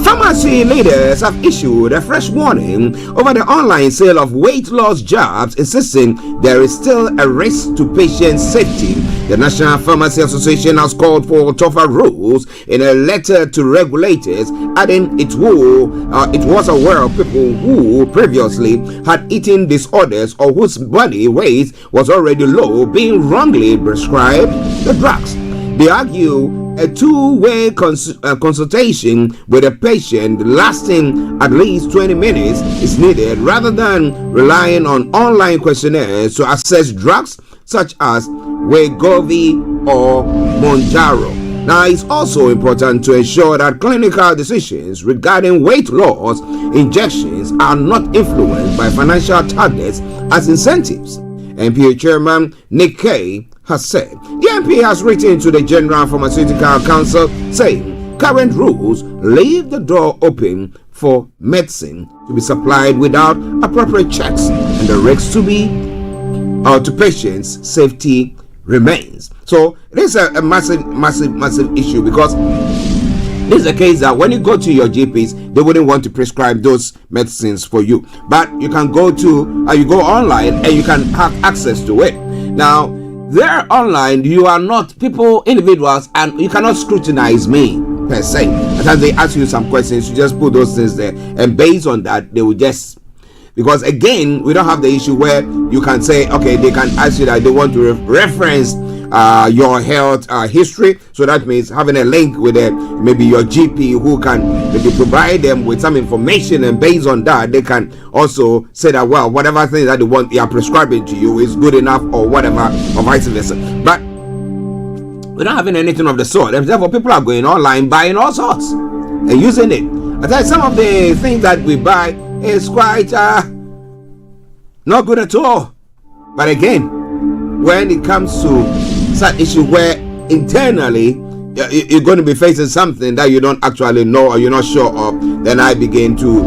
Pharmacy leaders have issued a fresh warning over the online sale of weight loss jabs, insisting there is still a risk to patient safety. The National Pharmacy Association has called for tougher rules in a letter to regulators, adding it was aware of people who previously had eating disorders or whose body weight was already low being wrongly prescribed the drugs. They argue a two-way consultation with a patient lasting at least 20 minutes is needed rather than relying on online questionnaires to assess drugs such as Wegovy or Mounjaro. Now, it's also important to ensure that clinical decisions regarding weight loss injections are not influenced by financial targets as incentives. NPA Chairman Nick Kay has said the MP has written to the General Pharmaceutical Council saying current rules leave the door open for medicine to be supplied without appropriate checks, and the risks to patients' safety remains. So this is a massive issue, because this is a case that when you go to your GPs, they wouldn't want to prescribe those medicines for you, but you can go online and you can have access to it. Now, there online, you are not individuals, and you cannot scrutinize me per se. At times they ask you some questions, you just put those things there, and based on that, they will just, because again, we don't have the issue where you can say, okay, they can ask you that they want to reference your health history. So that means having a link with maybe your GP, who can maybe provide them with some information, and based on that, they can also say that, well, whatever thing that they are prescribing to you is good enough, or whatever, or vice versa. But we're not having anything of the sort, and therefore people are going online buying all sorts. and using it. I tell you, some of the things that we buy is quite not good at all. But again, when it comes to such issue where internally you're going to be facing something that you don't actually know or you're not sure of, then I begin to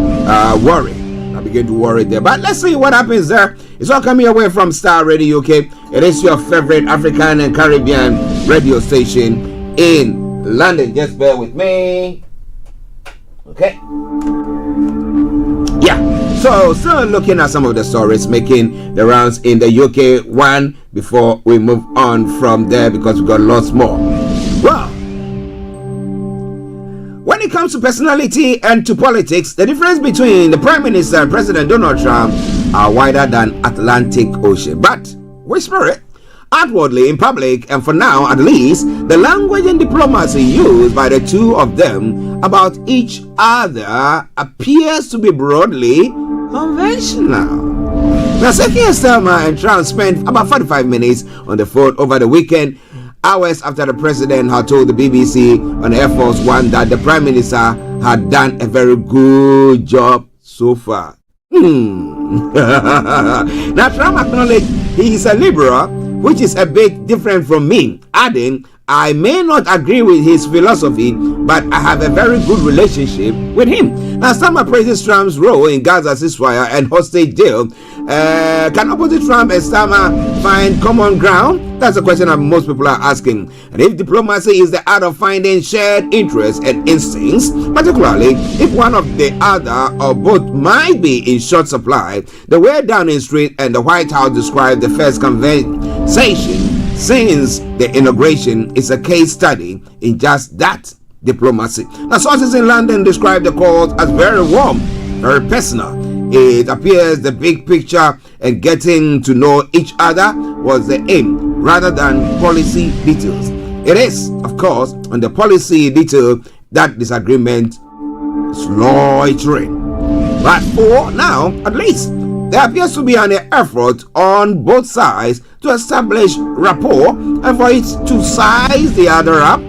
worry. I begin to worry there. But let's see what happens there. It's all coming away from Starr Radio UK. It is your favorite African and Caribbean radio station in London. Just bear with me. Okay. Yeah. So still looking at some of the stories making the rounds in the UK one before we move on from there, because we've got lots more. Well, when it comes to personality and to politics, the difference between the Prime Minister and President Donald Trump are wider than Atlantic Ocean. But whisper it. Outwardly, in public, and for now at least, the language and diplomacy used by the two of them about each other appears to be broadly conventional. Now, Keir Starmer and Trump spent about 45 minutes on the phone over the weekend, hours after the president had told the BBC on Air Force One that the Prime Minister had done a very good job so far. Now, Trump acknowledged he is a liberal, which is a bit different from me, adding, I may not agree with his philosophy, but I have a very good relationship with him. Now, Starmer praises Trump's role in Gaza's ceasefire and hostage deal. Can opposite Trump and Starmer find common ground? That's a question that most people are asking. And if diplomacy is the art of finding shared interests and instincts, particularly if one of the other or both might be in short supply, the way Downing Street and the White House described the first conversation since the inauguration is a case study in just that, diplomacy. Now, sources in London describe the calls as very warm, very personal. It appears the big picture and getting to know each other was the aim rather than policy details. It is, of course, on the policy detail that disagreement is loitering. But for now, at least, there appears to be an effort on both sides to establish rapport and for it to size the other up,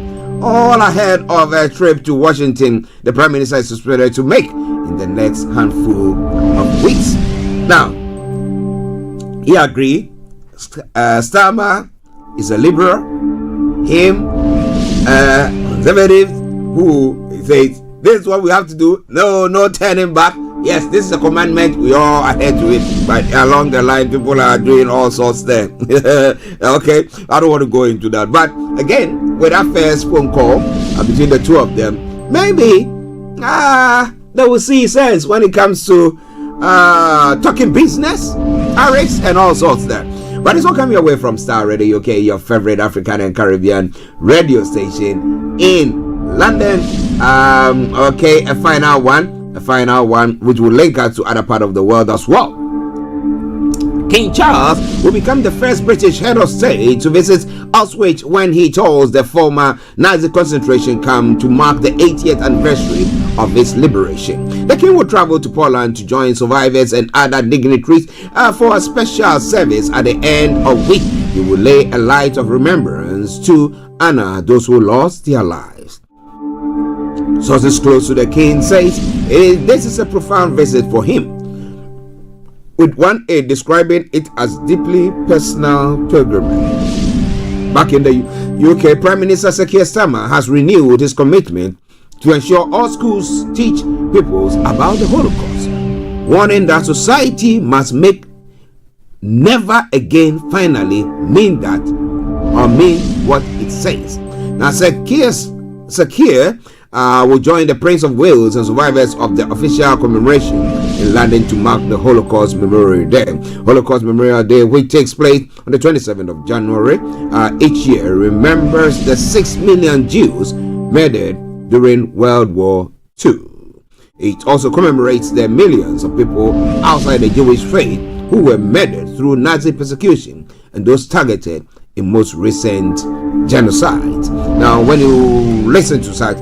all ahead of a trip to Washington the Prime Minister is expected to make in the next handful of weeks. Now, he agreed. Starmer is a liberal, him, conservative, who says, this is what we have to do. No turning back. Yes, this is a commandment. We all adhere to it. But along the line, people are doing all sorts there. Okay, I don't want to go into that. But again, with that first phone call between the two of them, maybe they will see sense when it comes to talking business, tariffs, and all sorts there. But it's all coming away from Starr Radio UK, your favorite African and Caribbean radio station in London. Okay, a final one which will link us to other part of the world as well. King Charles will become the first British head of state to visit Auschwitz when he tours the former Nazi concentration camp to mark the 80th anniversary of its liberation. The king will travel to Poland to join survivors and other dignitaries for a special service at the end of which he will lay a light of remembrance to honor those who lost their lives. Sources close to the king says this is a profound visit for him, with one aide describing it as deeply personal pilgrimage. Back in the UK, Prime Minister Keir Starmer has renewed his commitment to ensure all schools teach pupils about the Holocaust, warning that society must make never again finally mean that or mean what it says. Now, Sir Keir will join the Prince of Wales and survivors of the official commemoration in London to mark the Holocaust Memorial Day. Holocaust Memorial Day, which takes place on the 27th of January each year, remembers the 6 million Jews murdered during World War II. It also commemorates the millions of people outside the Jewish faith who were murdered through Nazi persecution and those targeted in most recent genocides. Now, when you listen to such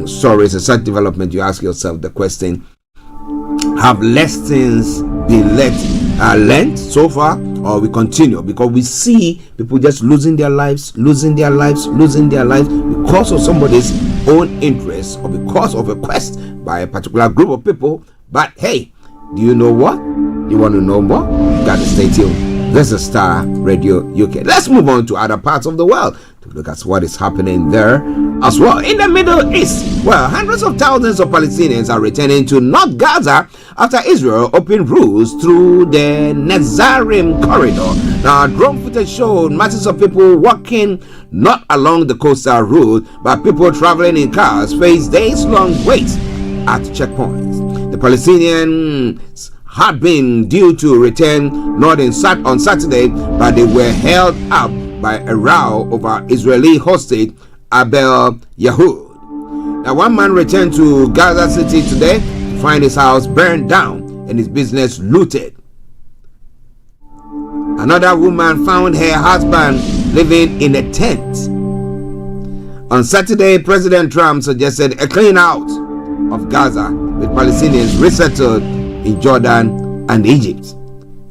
stories and such development, you ask yourself the question, have lessons been learned so far, or we continue? Because we see people just losing their lives because of somebody's own interests or because of a quest by a particular group of people. But hey, do you know what? You want to know more? You got to stay tuned. This is Starr Radio UK. Let's move on to other parts of the world to look at what is happening there as well. In the Middle East, well, hundreds of thousands of Palestinians are returning to North Gaza after Israel opened routes through the Netzarim corridor. Now, drone footage showed masses of people walking not along the coastal route, but people traveling in cars face days-long waits at checkpoints. The Palestinians had been due to return north on Saturday, but they were held up by a row over Israeli hostage Abel Yahud. Now, one man returned to Gaza City today to find his house burned down and his business looted. Another woman found her husband living in a tent. On Saturday, President Trump suggested a clean out of Gaza with Palestinians resettled in Jordan and Egypt.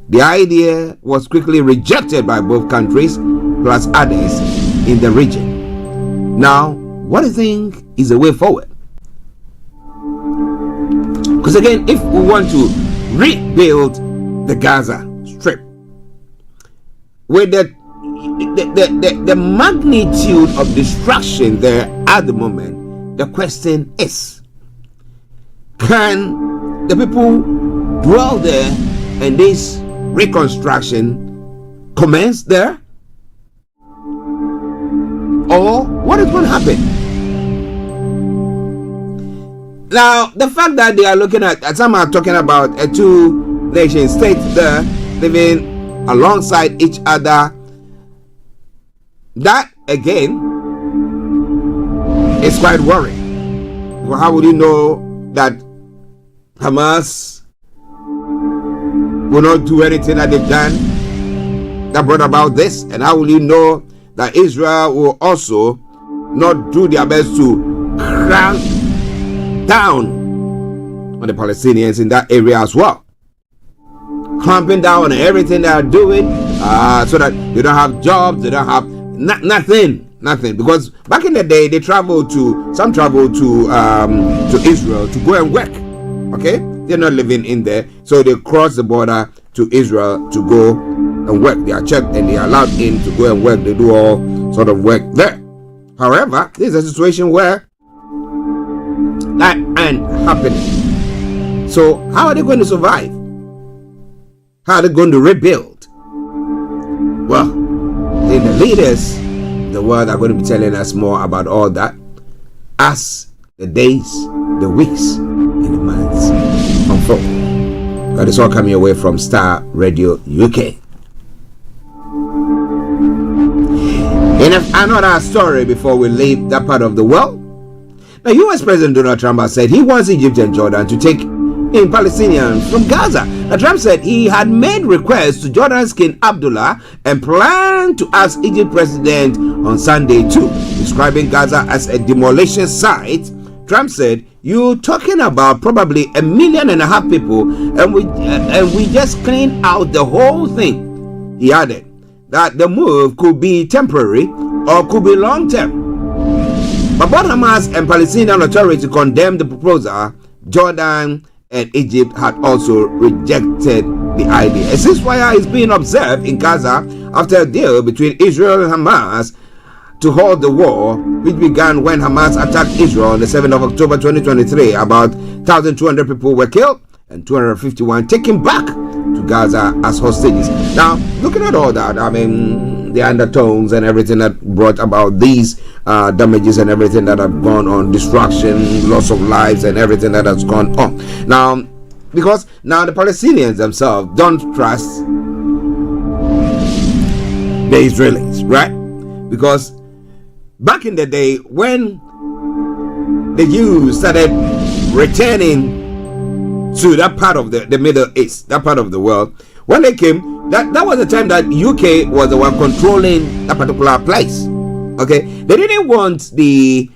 The idea was quickly rejected by both countries plus others in the region. Now, what do you think is the way forward? Because again, if we want to rebuild the Gaza Strip with the magnitude of destruction there at the moment, the question is, can the people dwell there and this reconstruction commence there? Or what is going to happen? Now, the fact that they are looking at some are talking about a two-nation state there living alongside each other, that again is quite worrying. Well, how would you know that Hamas will not do anything that they've done that brought about this? And how will you know that Israel will also not do their best to cramp down on the Palestinians in that area as well? Clamping down on everything they are doing so that they don't have jobs, they don't have nothing. Because back in the day, some traveled to Israel to go and work. Okay, they're not living in there, so they cross the border to Israel to go and work. They are checked and they are allowed in to go and work. They do all sort of work there. However, this is a situation where that ain't happening. So how are they going to survive? How are they going to rebuild? Well, the leaders in the world are going to be telling us more about all that as the days, the weeks, and the months unfold. That is all coming away from Starr Radio UK. In another story before we leave that part of the world, now US President Donald Trump has said he wants Egypt and Jordan to take in Palestinians from Gaza. Now, Trump said he had made requests to Jordan's King Abdullah and planned to ask Egypt President on Sunday too, describing Gaza as a demolition site. Trump said, "You're talking about probably 1.5 million people, and we just cleaned out the whole thing." He added that the move could be temporary or could be long-term. But both Hamas and Palestinian Authority condemned the proposal. Jordan and Egypt had also rejected the idea. A ceasefire is being observed in Gaza after a deal between Israel and Hamas to halt the war, which began when Hamas attacked Israel on the 7th of October 2023. About 1,200 people were killed and 251 taken back to Gaza as hostages. Now, looking at all that, I mean, the undertones and everything that brought about these damages and everything that have gone on, destruction, loss of lives and everything that has gone on. Now, because now the Palestinians themselves don't trust the Israelis, right? Because back in the day when the Jews started returning to that part of the Middle East, that part of the world, when they came, that was the time that UK was the one controlling that particular place. Okay, they didn't want the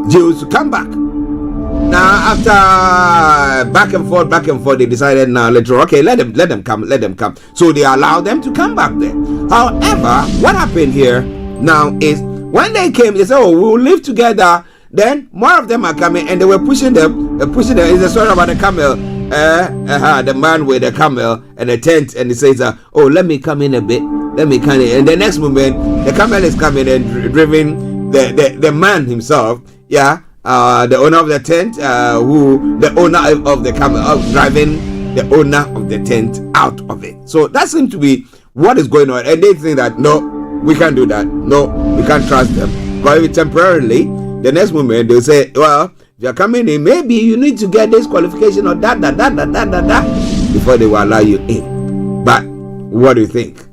Jews to come back. Now, after back and forth, they decided now later, okay, let them come. So they allowed them to come back there. However, what happened here now is When they came, they said, "Oh, we will live together." Then more of them are coming, and they were pushing them. It's a story about the camel. The man with the camel and a tent, and he says, "Oh, let me come in a bit. Let me come in." And the next moment, the camel is coming and driving the man himself. Yeah, the owner of the tent, the owner of the camel, driving the owner of the tent out of it. So that seems to be what is going on, and they think that no, we can't do that. No, we can't trust them. But temporarily, the next moment they'll say, "Well, if you're coming in, maybe you need to get this qualification or that before they will allow you in." But what do you think?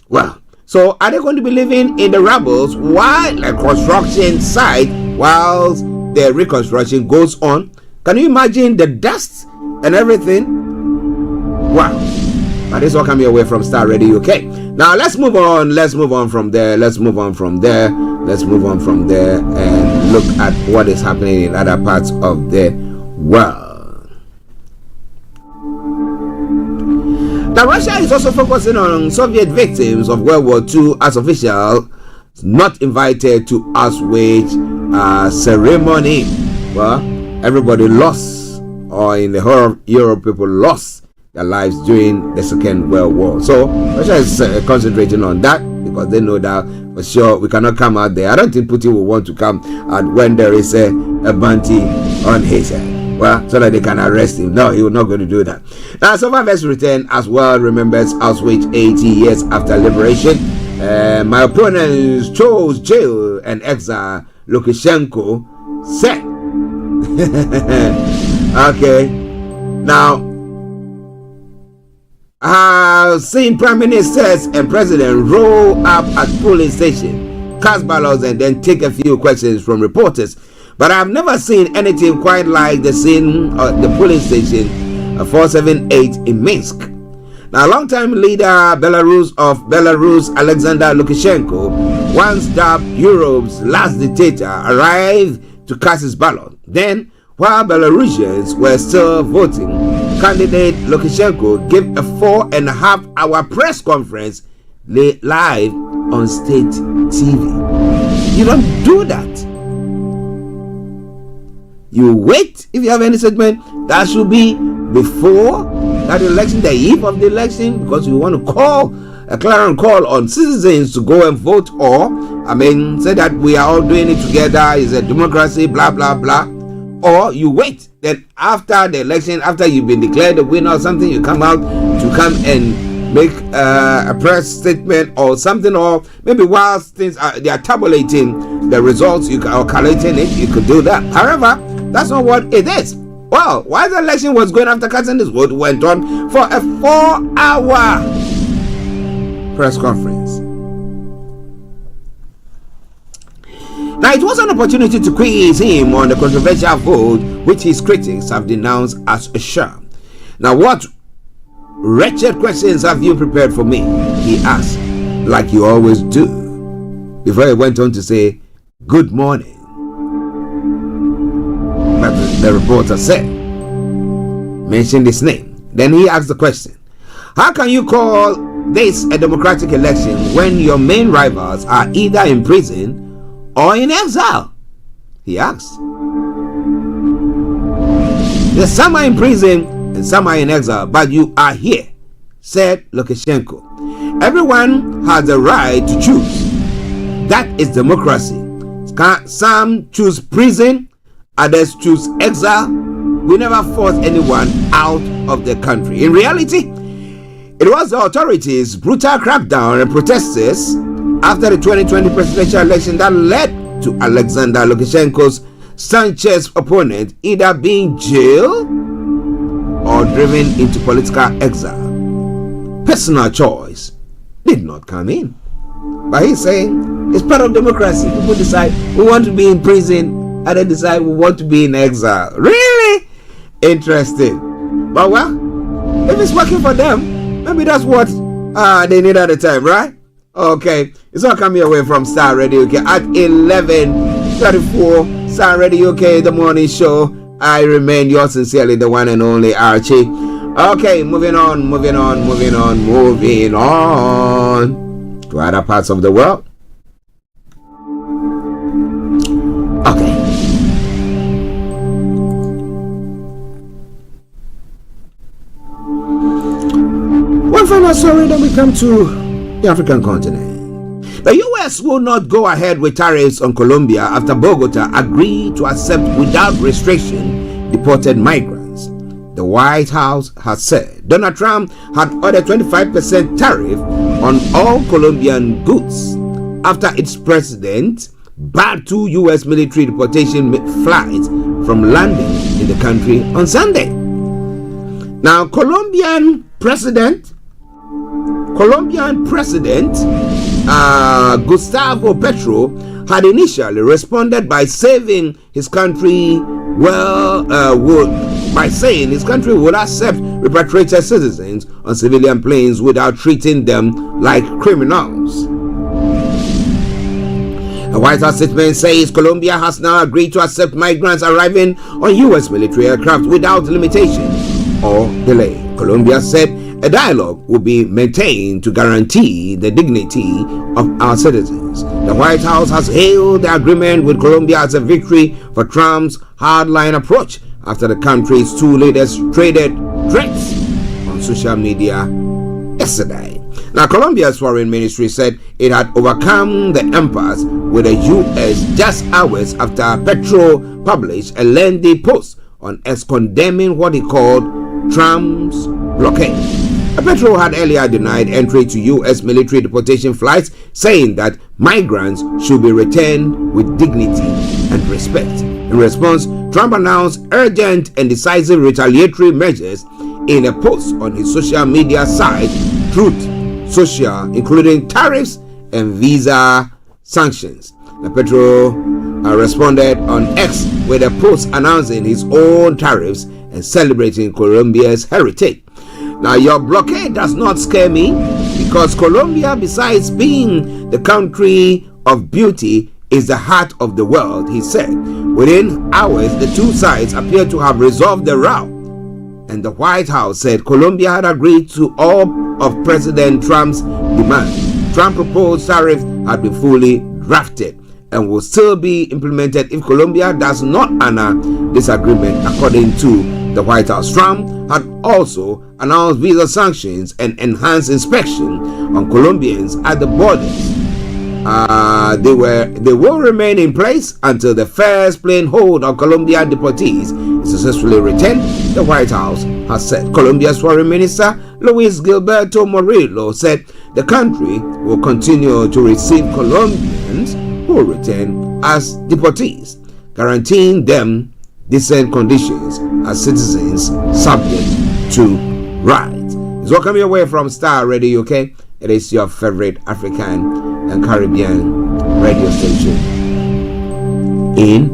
Well, so are they going to be living in the rubbles while a construction site, whilst the reconstruction goes on? Can you imagine the dust and everything? Wow. But this all coming away from Starr Radio UK. Now let's move on from there and look at what is happening in other parts of the world. Now Russia is also focusing on Soviet victims of World War II as officials not invited to Auschwitz ceremony. Well, everybody lost, or in the whole of Europe, people lost their lives during the Second World War. So Russia is concentrating on that because they know that for sure we cannot come out there. I don't think Putin will want to come out when there is a bounty on his head. Well, so that they can arrest him. No, he will not going to do that. Now, Survivors Return as well remembers Auschwitz 80 years after liberation. My opponents chose jail and exile Lukashenko said. Okay. Now, I've seen prime ministers and president roll up at polling station, cast ballots, and then take a few questions from reporters. But I've never seen anything quite like the scene at the polling station 478 in Minsk. Now, longtime leader of Belarus, Alexander Lukashenko, once dubbed Europe's last dictator, arrived to cast his ballot. Then, while Belarusians were still voting, candidate Lukashenko gave a 4.5-hour press conference live on state TV. You don't do that. You wait. If you have any segment, that should be before that election, the eve of the election, because you want to call a clarion call on citizens to go and vote, or say that we are all doing it together, it's a democracy, blah blah blah. Or you wait, then after the election, after you've been declared the winner or something, you come out to come and make a press statement or something, or maybe whilst things they are tabulating the results, or collating it, you could do that. However, that's not what it is. Well, while the election was going, after casting this vote, went on for a 4-hour press conference. Now, it was an opportunity to quiz him on the controversial vote, which his critics have denounced as a sham. Now, what wretched questions have you prepared for me? He asked, like you always do, before he went on to say, "Good morning." But the reporter said, mentioned his name. Then he asked the question, how can you call this a democratic election when your main rivals are either in prison or in exile? He asked. Yes, some are in prison and some are in exile, but you are here, said Lukashenko. Everyone has the right to choose. That is democracy. Some choose prison, others choose exile. We never force anyone out of the country. In reality, it was the authorities' brutal crackdown and protests after the 2020 presidential election that led to Alexander Lukashenko's Sanchez opponent either being jailed or driven into political exile. Personal choice did not come in. But he's saying it's part of democracy. People decide we want to be in prison, others decide we want to be in exile. Really interesting. But well, if it's working for them, maybe that's what they need at the time, right? Okay, it's all coming away from Starr Radio UK at 11:34. Starr Radio UK, the morning show. I remain yours sincerely, the one and only Archie. Okay, moving on to other parts of the world. Well, sorry, then we come to the African continent. The U.S. will not go ahead with tariffs on Colombia after Bogota agreed to accept without restriction deported migrants. The White House has said Donald Trump had ordered 25% tariff on all Colombian goods after its president barred 2 U.S. military deportation flights from landing in the country on Sunday. Now, Colombian President Gustavo Petro had initially responded by saying his country would accept repatriated citizens on civilian planes without treating them like criminals. The White House statement says Colombia has now agreed to accept migrants arriving on U.S. military aircraft without limitation or delay. Colombia said a dialogue will be maintained to guarantee the dignity of our citizens. The White House has hailed the agreement with Colombia as a victory for Trump's hardline approach after the country's 2 leaders traded threats on social media yesterday. Now, Colombia's foreign ministry said it had overcome the impasse with the U.S. just hours after Petro published a lengthy post on X condemning what he called Trump's blockade. Petro had earlier denied entry to U.S. military deportation flights, saying that migrants should be returned with dignity and respect. In response, Trump announced urgent and decisive retaliatory measures in a post on his social media site, Truth Social, including tariffs and visa sanctions. Petro responded on X with a post announcing his own tariffs and celebrating Colombia's heritage. Now, your blockade does not scare me because Colombia, besides being the country of beauty, is the heart of the world, he said. Within hours, the 2 sides appeared to have resolved the row, and the White House said Colombia had agreed to all of President Trump's demands. Trump proposed tariffs had been fully drafted and will still be implemented if Colombia does not honor this agreement, according to the White House. Trump had also announced visa sanctions and enhanced inspection on Colombians at the borders. They will remain in place until the first plane hold of Colombian deportees is successfully returned, the White House has said. Colombia's foreign minister Luis Gilberto Morillo said the country will continue to receive Colombians who will return as deportees, guaranteeing them decent conditions as citizens subject to rights. It's welcome your way from Starr Radio UK. It is your favorite African and Caribbean radio station in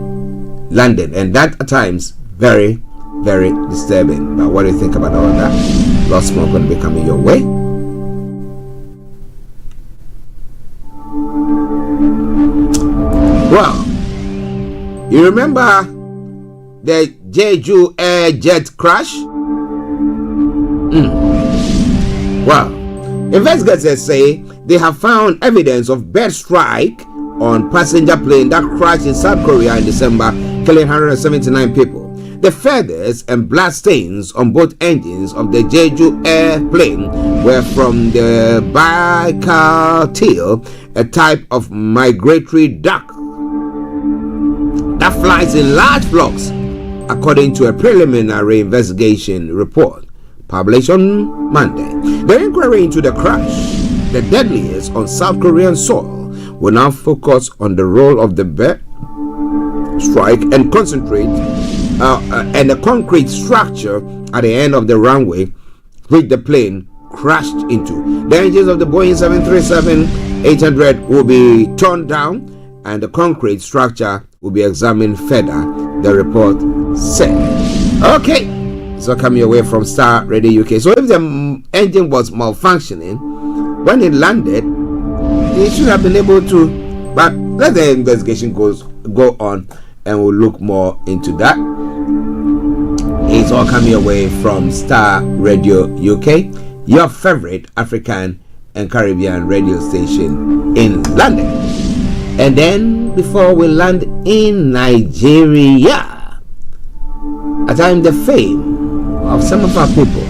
London, and that at times very, very disturbing. But what do you think about all that? Lots more going to be coming your way. Well, you remember the Jeju Air jet crash? Well, investigators say they have found evidence of bird strike on passenger plane that crashed in South Korea in December, killing 179 people. The feathers and blood stains on both engines of the Jeju airplane were from the Baikal teal, a type of migratory duck that flies in large flocks, according to a preliminary investigation report published on Monday. The inquiry into the crash, the deadliest on South Korean soil, will now focus on the role of the bird strike and concentrate and the concrete structure at the end of the runway which the plane crashed into. The engines of the Boeing 737-800 will be torn down and the concrete structure will be examined further, the report said. Okay, so coming away from Starr Radio UK. So if the engine was malfunctioning when it landed, it should have been able to, but let the investigation go on and we'll look more into that. It's all coming away from Starr Radio UK, your favorite African and Caribbean radio station in London. And then before we land in Nigeria, at times the fame of some of our people.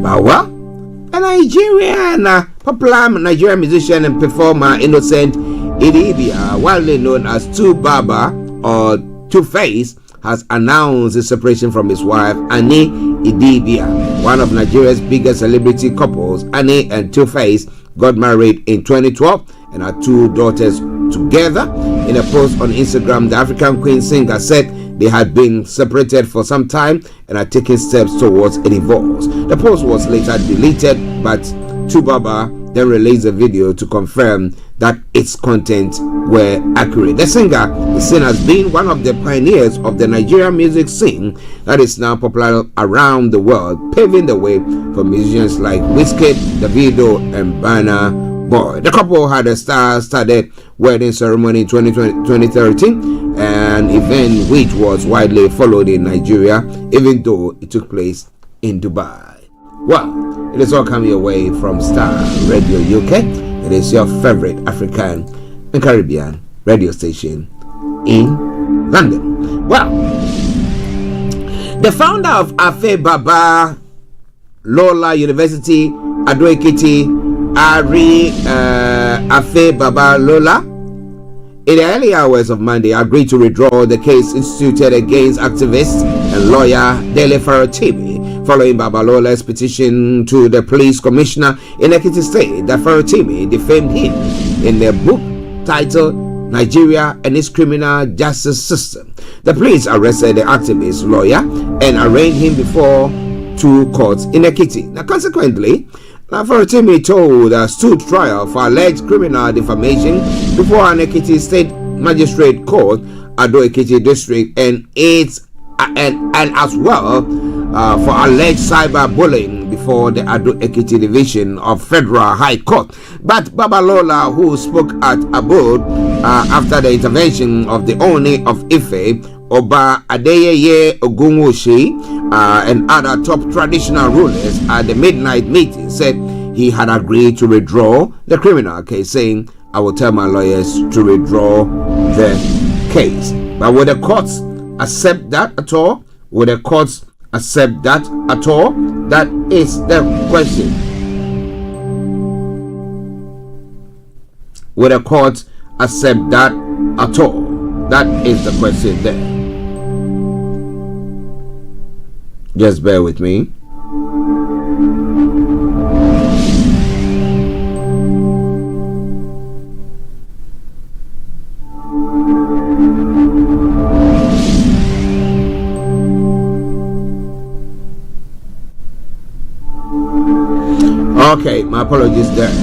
But well, and Nigerian popular Nigerian musician and performer Innocent Idibia, widely known as Two Baba or Two Face, has announced his separation from his wife Annie Idibia. One of Nigeria's biggest celebrity couples, Annie and Two Face, got married in 2012 and had 2 daughters together. In a post on Instagram, the African Queen singer said they had been separated for some time and are taking steps towards a divorce. The post was later deleted, but Tubaba then released a video to confirm that its content were accurate. The singer is seen as being one of the pioneers of the Nigerian music scene that is now popular around the world, paving the way for musicians like Wizkid, Davido, and Burna Boy. The couple had a star-studded wedding ceremony in 2013, an event which was widely followed in Nigeria, even though it took place in Dubai. Well, it is all coming away from Starr Radio UK. It is your favorite African and Caribbean radio station in London. Well, the founder of Afe Baba Lola University, Ado Ekiti, Ari Afe Baba Lola, in the early hours of Monday, agreed to withdraw the case instituted against activist and lawyer Dele Farotimi following Babalola's petition to the police commissioner in Ekiti State that Farotimi defamed him in a book titled Nigeria and its Criminal Justice System. The police arrested the activist lawyer and arraigned him before 2 courts in Ekiti. Now, consequently, Farotimi stood trial for alleged criminal defamation before an Ekiti State Magistrate Court, Ado Ekiti District, and as well for alleged cyberbullying before the Ado Ekiti Division of Federal High Court. But Babalola, who spoke at Abode after the intervention of the Oni of Ife, Oba Adeyeye Ogunwoshi, and other top traditional rulers at the midnight meeting, said he had agreed to withdraw the criminal case, saying, "I will tell my lawyers to withdraw the case." But will the courts accept that at all? Will the courts accept that at all? That is the question. Will the courts accept that at all? That is the question there. Just bear with me. Okay, my apologies there.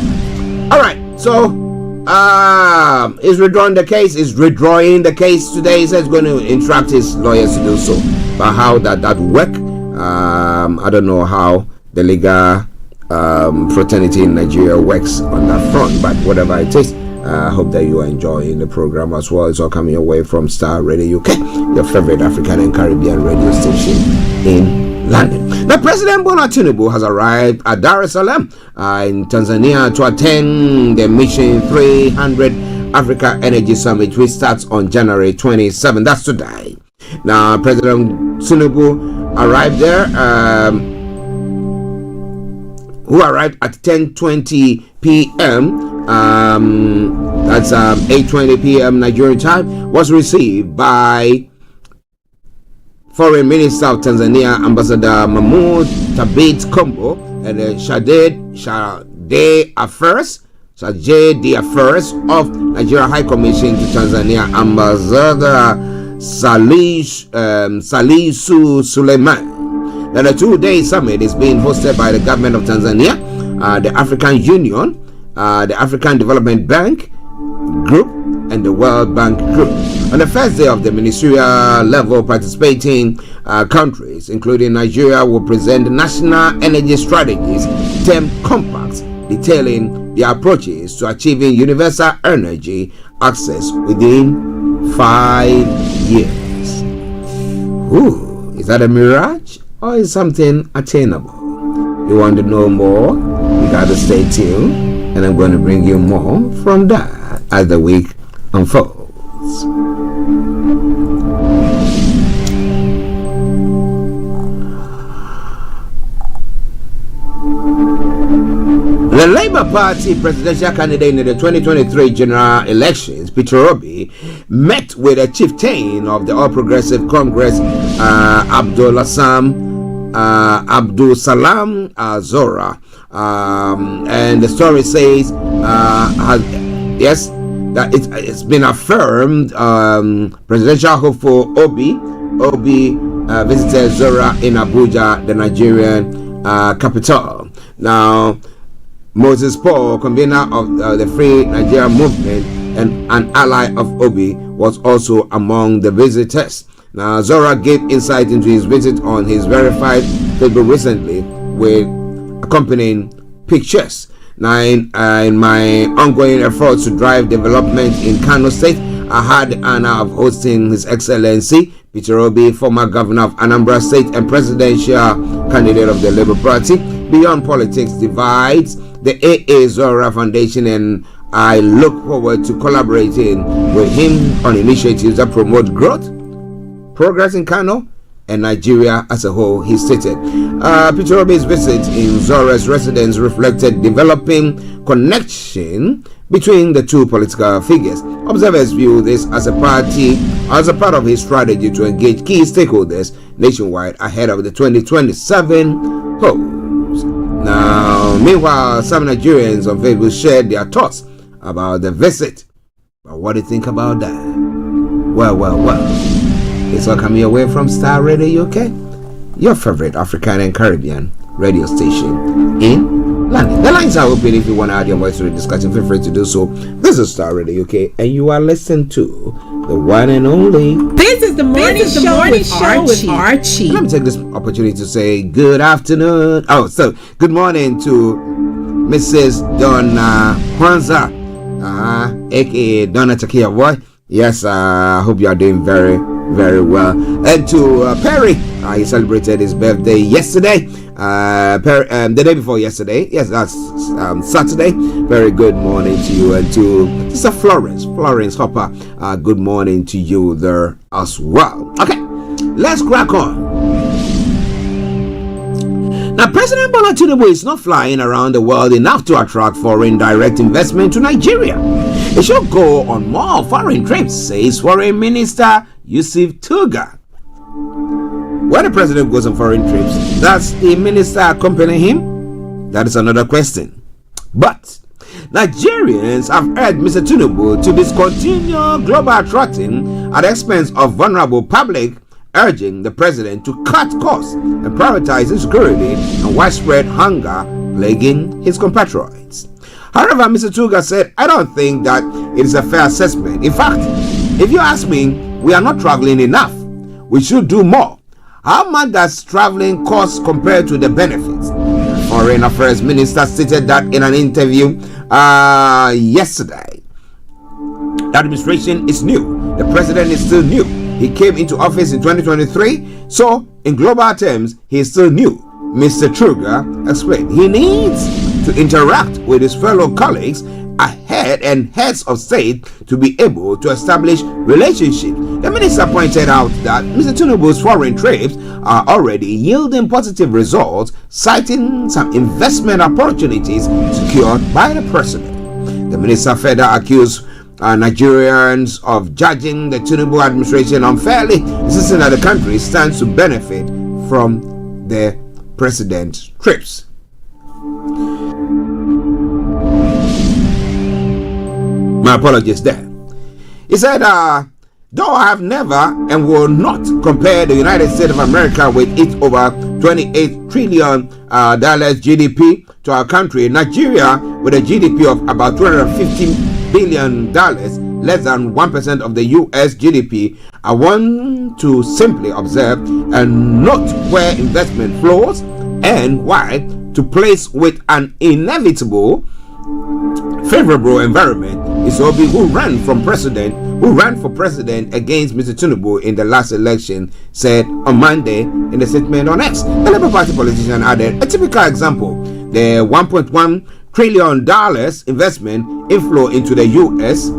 All right, so is withdrawing the case. Is withdrawing the case today. He says going to instruct his lawyers to do so. But how that work? I don't know how the legal fraternity in Nigeria works on that front, but whatever it is, I hope that you are enjoying the program as well. It's all coming away from Starr Radio UK, your favorite African and Caribbean radio station in London. Now, President Bola Tinubu has arrived at Dar es Salaam in Tanzania to attend the Mission 300 Africa Energy Summit, which starts on January 27. That's today. Now, President Tinubu arrived there, who arrived at 10:20 p.m. That's 8:20 p.m. Nigerian time, was received by Foreign Minister of Tanzania, Ambassador Mahmoud Thabit Kombo, and Shade Affairs of Nigeria High Commission to Tanzania, Ambassador Salisu Suleiman. Now, the 2-day summit is being hosted by the government of Tanzania, the African Union, the African Development Bank Group, and the World Bank Group. On the first day of the ministerial level, participating countries, including Nigeria, will present national energy strategies, termed compacts, detailing their approaches to achieving universal energy access within 5 years. Ooh, is that a mirage or is something attainable? You want to know more? You gotta stay tuned, and I'm going to bring you more from that as the week unfolds. The Labour Party presidential candidate in the 2023 general elections, Peter Obi, met with a chieftain of the All Progressive Congress, Abdul Salam Zora. And the story says, that it's been affirmed presidential hopeful Obi visited Zora in Abuja, the Nigerian capital. Now, Moses Paul, convener of the Free Nigeria Movement and an ally of Obi, was also among the visitors. Now, Zora gave insight into his visit on his verified Facebook recently with accompanying pictures. Now, in my ongoing efforts to drive development in Kano State, I had the honor of hosting His Excellency Peter Obi, former governor of Anambra State and presidential candidate of the Labour Party. Beyond politics divides, the AA Zora Foundation and I look forward to collaborating with him on initiatives that promote growth, progress in Kano and Nigeria as a whole, he stated. Peter Obi's visit in Zora's residence reflected developing connection between the two political figures. Observers view this as a part of his strategy to engage key stakeholders nationwide ahead of the 2027 polls. Now, meanwhile, some Nigerians on Facebook shared their thoughts about the visit. But what do you think about that? Well. It's all coming away from Starr Radio UK, your favorite African and Caribbean radio station in London. The lines are open if you want to add your voice to the discussion. Feel free to do so. This is Starr Radio UK, and you are listening to the one and only. This is the morning show with Archie. Let me take this opportunity to say good afternoon. Good morning to Mrs. Donna Kwanzaa, aka Donna Takia Boy. Yes, I hope you are doing very, very well. And to Perry, he celebrated his birthday yesterday. The day before yesterday. Yes, that's Saturday. Very good morning to you. And to Sister Florence Hopper, good morning to you there as well. Okay, let's crack on. Now, President Bola Tinubu is not flying around the world enough to attract foreign direct investment to Nigeria. He should go on more foreign trips, says Foreign Minister Yusuf Tuga. When the president goes on foreign trips, does the minister accompany him? That is another question. But Nigerians have urged Mr. Tinubu to discontinue global attracting at the expense of vulnerable public, urging the president to cut costs and prioritize insecurity and widespread hunger plaguing his compatriots. However, Mr. Tuga said, I don't think that it is a fair assessment. In fact, if you ask me, we are not traveling enough. We should do more. How much does traveling cost compared to the benefits? The Foreign Affairs Minister stated that in an interview yesterday. The administration is new. The president is still new. He came into office in 2023, so in global terms, he is still new. Mr. Truger explained he needs to interact with his fellow colleagues ahead and heads of state to be able to establish relationships. The minister pointed out that Mr. Tinubu's foreign trips are already yielding positive results, citing some investment opportunities secured by the president. The minister further accused Nigerians of judging the Tinubu administration unfairly, insisting that the country stands to benefit from the president's trips. My apologies there. He said, though I have never and will not compare the United States of America with its over $28 trillion GDP to our country, Nigeria, with a GDP of about $250 billion, less than 1% of the US GDP, I want to simply observe and note where investment flows and why, to place with an inevitable favorable environment, is Obi, who ran for president against Mr. Tinubu in the last election, said on Monday in a statement on X. The Labour Party politician added, a typical example, the $1.1 trillion investment inflow into the US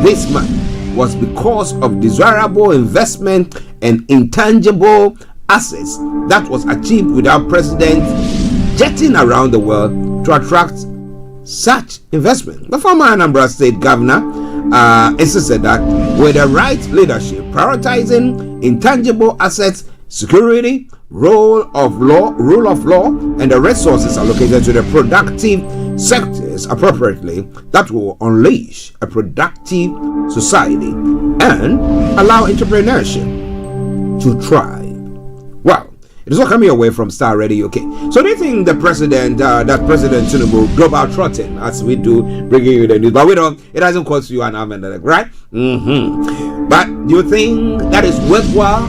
this month was because of desirable investment and intangible assets that was achieved without president jetting around the world to attract such investment. The former Anambra State Governor insisted that with the right leadership, prioritizing intangible assets, security, rule of law, and the resources allocated to the productive sectors appropriately, that will unleash a productive society and allow entrepreneurship to thrive. Well, it is all coming away from Starr Radio UK. So do you think the president, that President Tinubu, global trotting, as we do, bringing you the news, but we don't, it doesn't cost you an arm and a leg, right? But do you think that is worthwhile?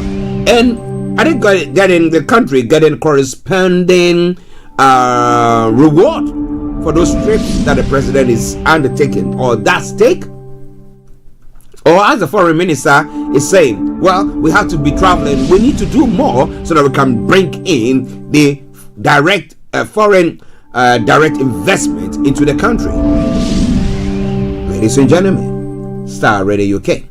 And I think getting the country getting corresponding reward for those trips that the president is undertaking, or that stake? Or as the foreign minister is saying, well, we have to be traveling, we need to do more so that we can bring in the direct foreign direct investment into the country. Ladies and gentlemen, Starr Radio UK.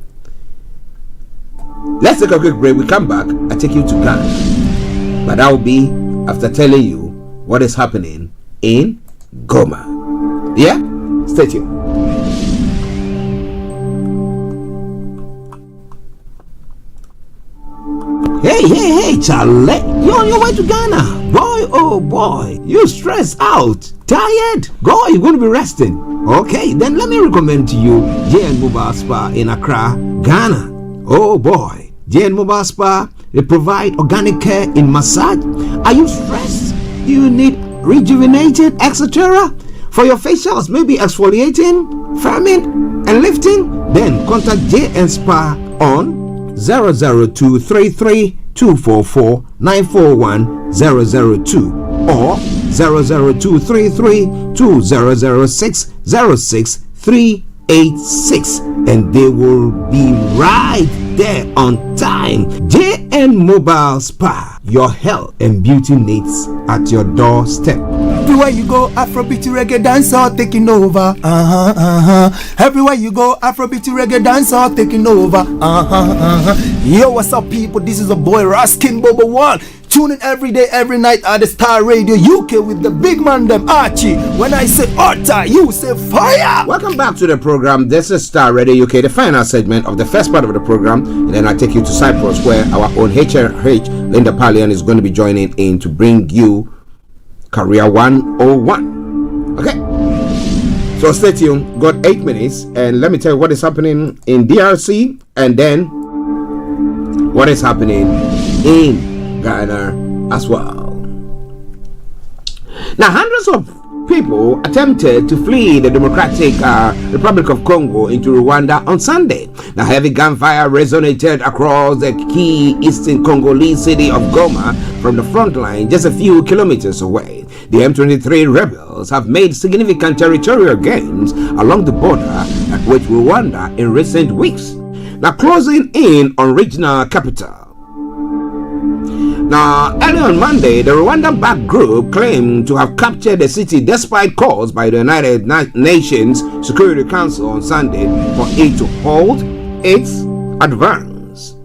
Let's take a quick break. We come back, I take you to Ghana, but that will be after telling you what is happening in Goma. Yeah? Stay tuned. Hey, Charlie, you're on your way to Ghana. Boy, oh boy, you stressed out, tired. Go, you're going to be resting. Okay, then let me recommend to you JN Mobile Spa in Accra, Ghana. Oh boy, JN Mobile Spa, they provide organic care in massage. Are you stressed? Do you need rejuvenated, etc.? For your facials, maybe exfoliating, firming, and lifting? Then contact JN Spa on 00233 244 941 002 or 00233 2006 06386, and they will be right there on time. JN Mobile Spa, your health and beauty needs at your doorstep. Everywhere you go, Afrobeat reggae dancehall taking over. Everywhere you go, Afrobeat reggae dancehall taking over. Yo, what's up, people? This is a boy Raskin Bobo One. Tune in every day, every night at the Starr Radio UK with the big man them Archie. When I say utter, you say fire. Welcome back to the program. This is Starr Radio UK, the final segment of the first part of the program, and then I take you to Cyprus, where our own HRH Linda Pallien is going to be joining in to bring you Career 101. Okay, so stay tuned. Got 8 minutes, and let me tell you what is happening in DRC, and then what is happening in Ghana as well. Now, hundreds of people attempted to flee the Democratic Republic of Congo into Rwanda on Sunday. Now, heavy gunfire resonated across the key eastern Congolese city of Goma from the front line just a few kilometers away. The M23 rebels have made significant territorial gains along the border with Rwanda in recent weeks, now closing in on regional capital. Now, early on Monday, the Rwandan-backed group claimed to have captured the city despite calls by the United Nations Security Council on Sunday for it to halt its advance.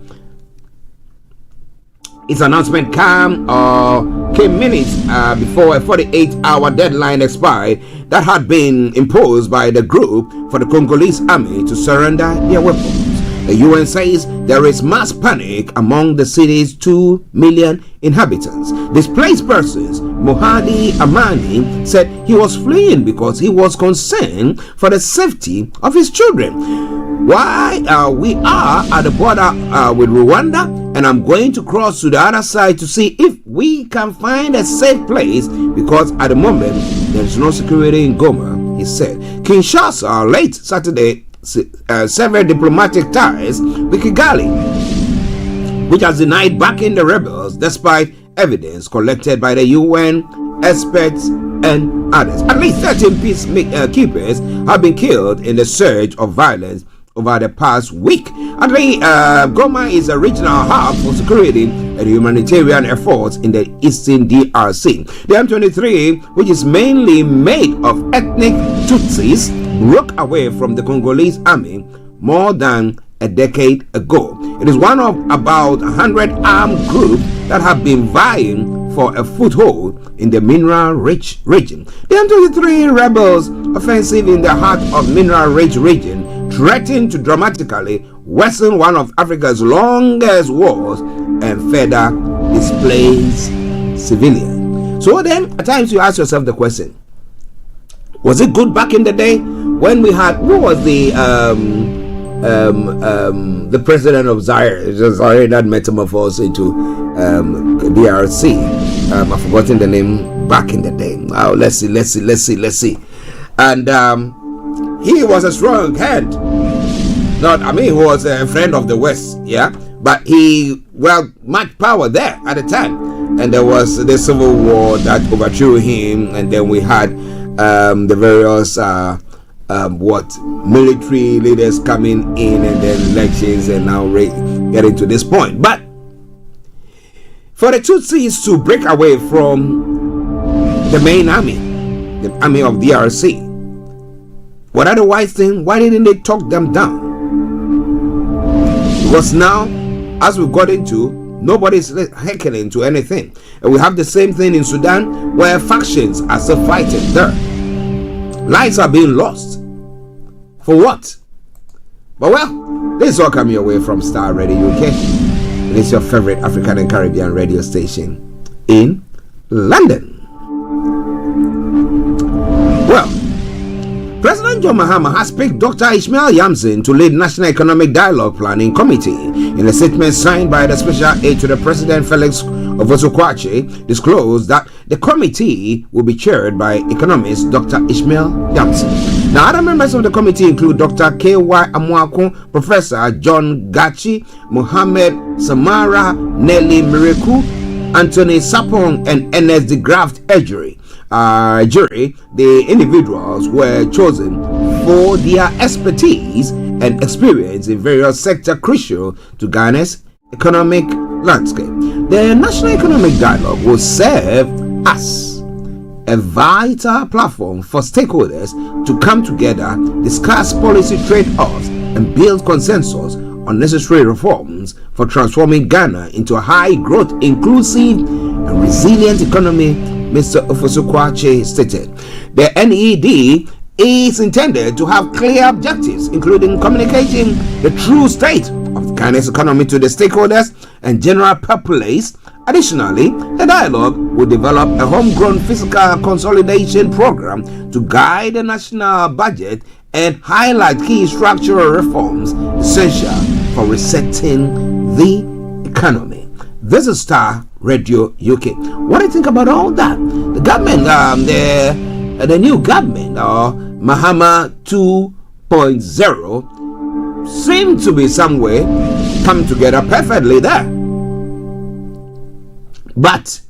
Its announcement came minutes before a 48-hour deadline expired that had been imposed by the group for the Congolese army to surrender their weapons. The UN says there is mass panic among the city's 2 million inhabitants. Displaced persons, Mohadi Amani, said he was fleeing because he was concerned for the safety of his children. Why we are at the border with Rwanda, and I'm going to cross to the other side to see if we can find a safe place, because at the moment there is no security in Goma, he said. Kinshasa late Saturday severed diplomatic ties with Kigali, which has denied backing the rebels despite evidence collected by the UN experts and others. At least 13 peacekeepers have been killed in the surge of violence over the past week. And Goma is a regional hub for security and humanitarian efforts in the eastern DRC. The M23, which is mainly made of ethnic Tutsis, broke away from the Congolese army more than a decade ago. It is one of about 100 armed groups that have been vying for a foothold in the mineral-rich region. The M23 rebels' offensive in the heart of mineral-rich region threatened to dramatically worsen one of Africa's longest wars and further displace civilians. So then, at times you ask yourself the question, was it good back in the day when we had, who was the president of Zaire? Zaire that metamorphosed into DRC. I've forgotten the name back in the day. Now let's see. And he was a strong hand. He was a friend of the West, yeah. But he much power there at the time, and there was the civil war that overthrew him, and then we had the various military leaders coming in, and then elections, and now getting to this point. But for the Tutsis to break away from the main army, the army of DRC, what are the wise thing? Why didn't they talk them down? Because now, as we got into, nobody's heckling to anything. And we have the same thing in Sudan, where factions are still fighting there. Lives are being lost. For what? But this is all coming your way from Starr Radio UK. And it's your favorite African and Caribbean radio station in London. President John Mahama has picked Dr. Ishmael Yamson to lead National Economic Dialogue Planning Committee. In a statement signed by the Special Aide to the President Felix Ofosu-Kwakye, disclosed that the committee will be chaired by economist Dr. Ishmael Yamson. Now, other members of the committee include Dr. K.Y. Amuaku, Professor John Gachi, Mohammed Samara, Nelly Miriku, Anthony Sapong, and Ernest de Graft Ejuri. The individuals were chosen for their expertise and experience in various sectors crucial to Ghana's economic landscape. The National Economic Dialogue will serve as a vital platform for stakeholders to come together, discuss policy trade-offs, and build consensus on necessary reforms for transforming Ghana into a high-growth, inclusive, and resilient economy, Mr. Ofosu-Kwakye stated. The NED is intended to have clear objectives, including communicating the true state of Ghana's economy to the stakeholders and general populace. Additionally, the dialogue will develop a homegrown fiscal consolidation program to guide the national budget and highlight key structural reforms essential for resetting the economy. This is Starr Radio UK. What do you think about all that? The government, the new government, Mahama 2.0, seem to be some way come together perfectly there. But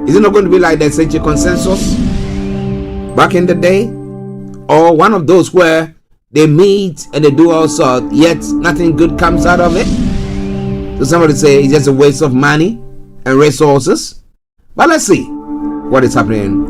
is it not going to be like the Senchi consensus back in the day, or one of those where they meet and they do all sorts, yet nothing good comes out of it? So somebody say it's just a waste of money and resources. But let's see what is happening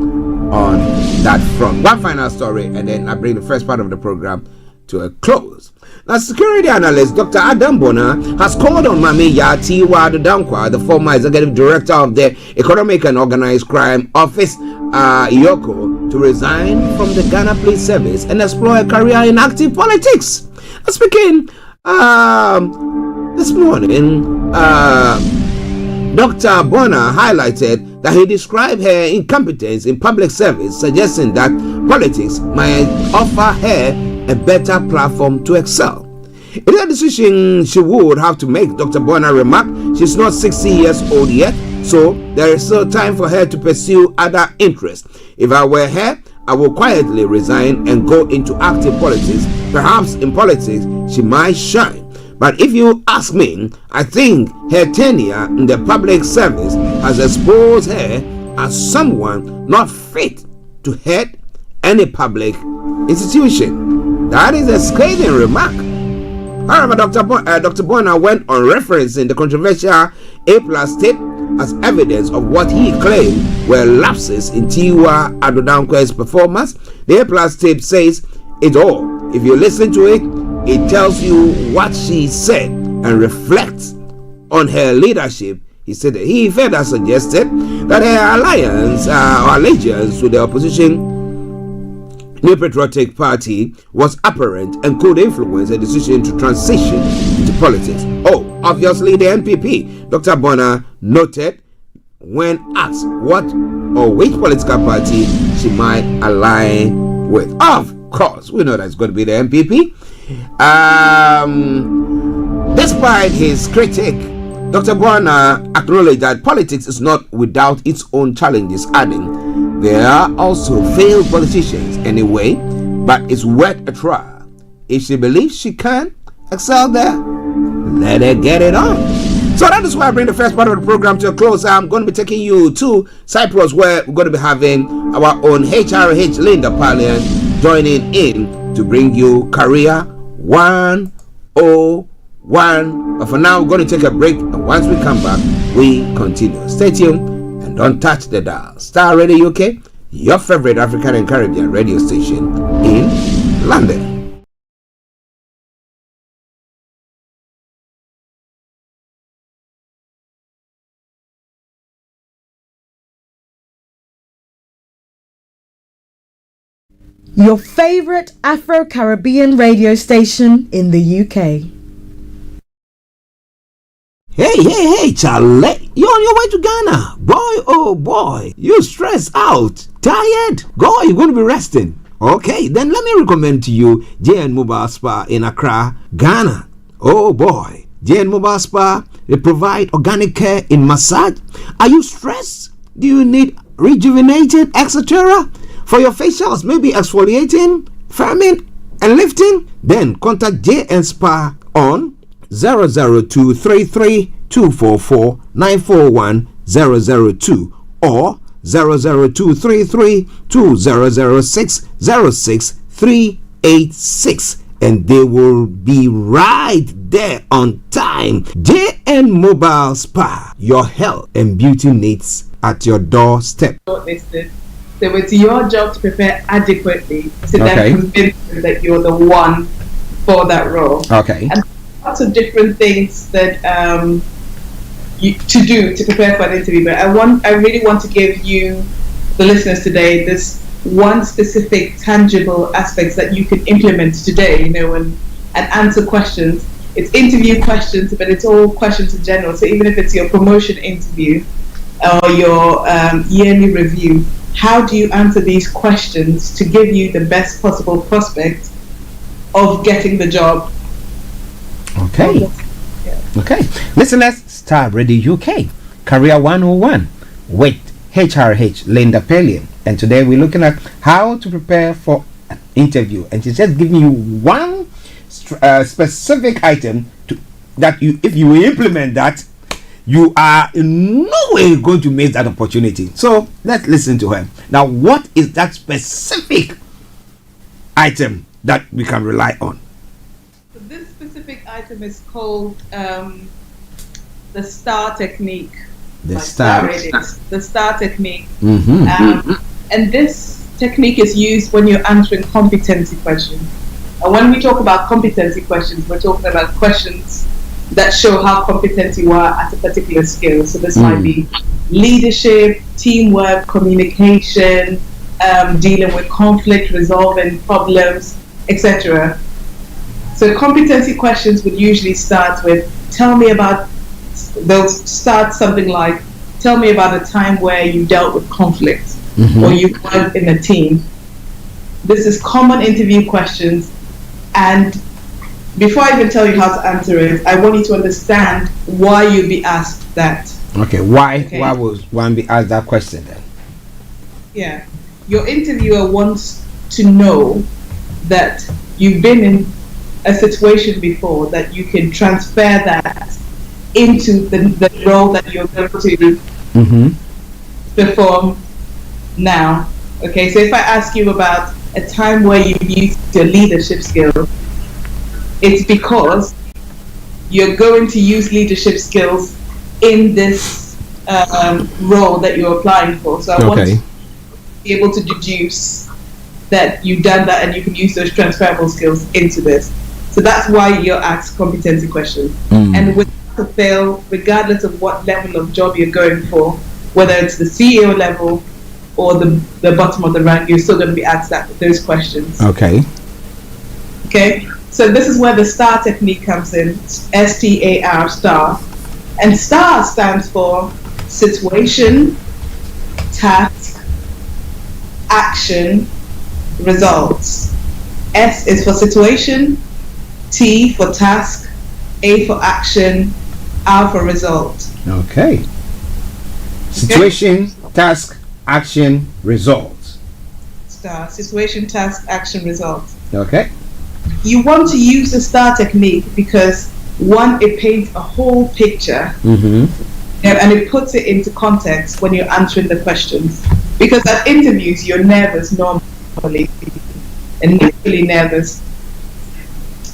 on that front. One final story, and then I bring the first part of the program to a close. Now, security analyst Dr. Adam Bona has called on Mami Yatiwa Dankwa, the former executive director of the Economic and Organized Crime Office, IOCO, to resign from the Ghana Police Service and explore a career in active politics. Speaking this morning, Dr. Bona highlighted that he described her incompetence in public service, suggesting that politics might offer her a better platform to excel. It is a decision she would have to make, Dr. Bona remarked. She's not 60 years old yet, so there is still time for her to pursue other interests. If I were her, I would quietly resign and go into active politics. Perhaps in politics she might shine. But if you ask me, I think her tenure in the public service has exposed her as someone not fit to head any public institution. That is a scathing remark. However, Dr. Bona went on referencing the controversial A+ tape as evidence of what he claimed were lapses in Tiwa Adodankwa's performance. The A+ tape says it all. If you listen to it, it tells you what she said and reflects on her leadership, He said that he further suggested that her alliance or allegiance to the opposition New Patriotic Party was apparent and could influence a decision to transition into politics. Oh, obviously the NPP. Dr. Bonner noted when asked what or which political party she might align with. Of course, we know that's going to be the NPP. Despite his critique, Dr. Bonner acknowledged that politics is not without its own challenges, adding, there are also failed politicians anyway, but it's worth a try. If she believes she can excel there, let her get it on. So that is why I bring the first part of the program to a close. I'm going to be taking you to Cyprus, where we're going to be having our own HRH Linda Pallien joining in to bring you Career 101. But for now, we're going to take a break, and once we come back, we continue. Stay tuned and don't touch the dial. Starr Radio UK, your favorite African and Caribbean radio station in London. Your favorite Afro-Caribbean radio station in the UK. Hey, Charlie, you're on your way to Ghana. Boy, oh boy, you stressed out, tired. Go, you're going to be resting. Okay, then let me recommend to you JN Mobile Spa in Accra, Ghana. Oh boy, JN Mobile Spa, they provide organic care in massage. Are you stressed? Do you need rejuvenating, etc.? For your facials, maybe exfoliating, firming, and lifting? Then contact JN Spa on 00233 244 941 002 or 00233 2006 06386, and they will be right there on time. JN Mobile Spa, your health and beauty needs at your doorstep. Shortlisted. So it's your job to prepare adequately to then convince them that you're the one for that role. Okay. And lots of different things that to do to prepare for an interview. But I really want to give you, the listeners today, this one specific tangible aspects that you can implement today, and answer questions. It's interview questions, but it's all questions in general. So even if it's your promotion interview or your yearly review, how do you answer these questions to give you the best possible prospect of getting the job? Okay. Yeah. Okay. Listeners, Starr Radio UK, Career 101 with HRH Linda Pallien. And today we're looking at how to prepare for an interview. And she's just giving you one specific item that if you implement that, you are in no way going to miss that opportunity. So let's listen to her. Now, what is that specific item that we can rely on? So this specific item is called the Starr technique. The Starr technique. Mm-hmm. And this technique is used when you're answering competency questions. And when we talk about competency questions, we're talking about questions that show how competent you are at a particular skill. So this might be leadership, teamwork, communication, dealing with conflict, resolving problems, etc. So competency questions would usually start with, they'll start something like, tell me about a time where you dealt with conflict or you worked in a team. This is common interview questions, and before I even tell you how to answer it, I want you to understand why you'll be asked that. Okay, why would one be asked that question then? Yeah, your interviewer wants to know that you've been in a situation before, that you can transfer that into the role that you're going to perform now. Okay, so if I ask you about a time where you used your leadership skills, it's because you're going to use leadership skills in this role that you're applying for. So I want to be able to deduce that you've done that and you can use those transferable skills into this. So that's why you're asked competency questions. And with or fail, regardless of what level of job you're going for, whether it's the CEO level or the bottom of the rank, you're still going to be asked those questions. Okay. Okay, so this is where the STAR technique comes in, STAR, STAR. And STAR stands for situation, task, action, results. S is for situation, T for task, A for action, R for result. Okay. Situation, task, action, result. STAR, situation, task, action, result. Okay. You want to use the STAR technique because, one, it paints a whole picture, and it puts it into context when you're answering the questions. Because at interviews, you're nervous normally, and naturally nervous.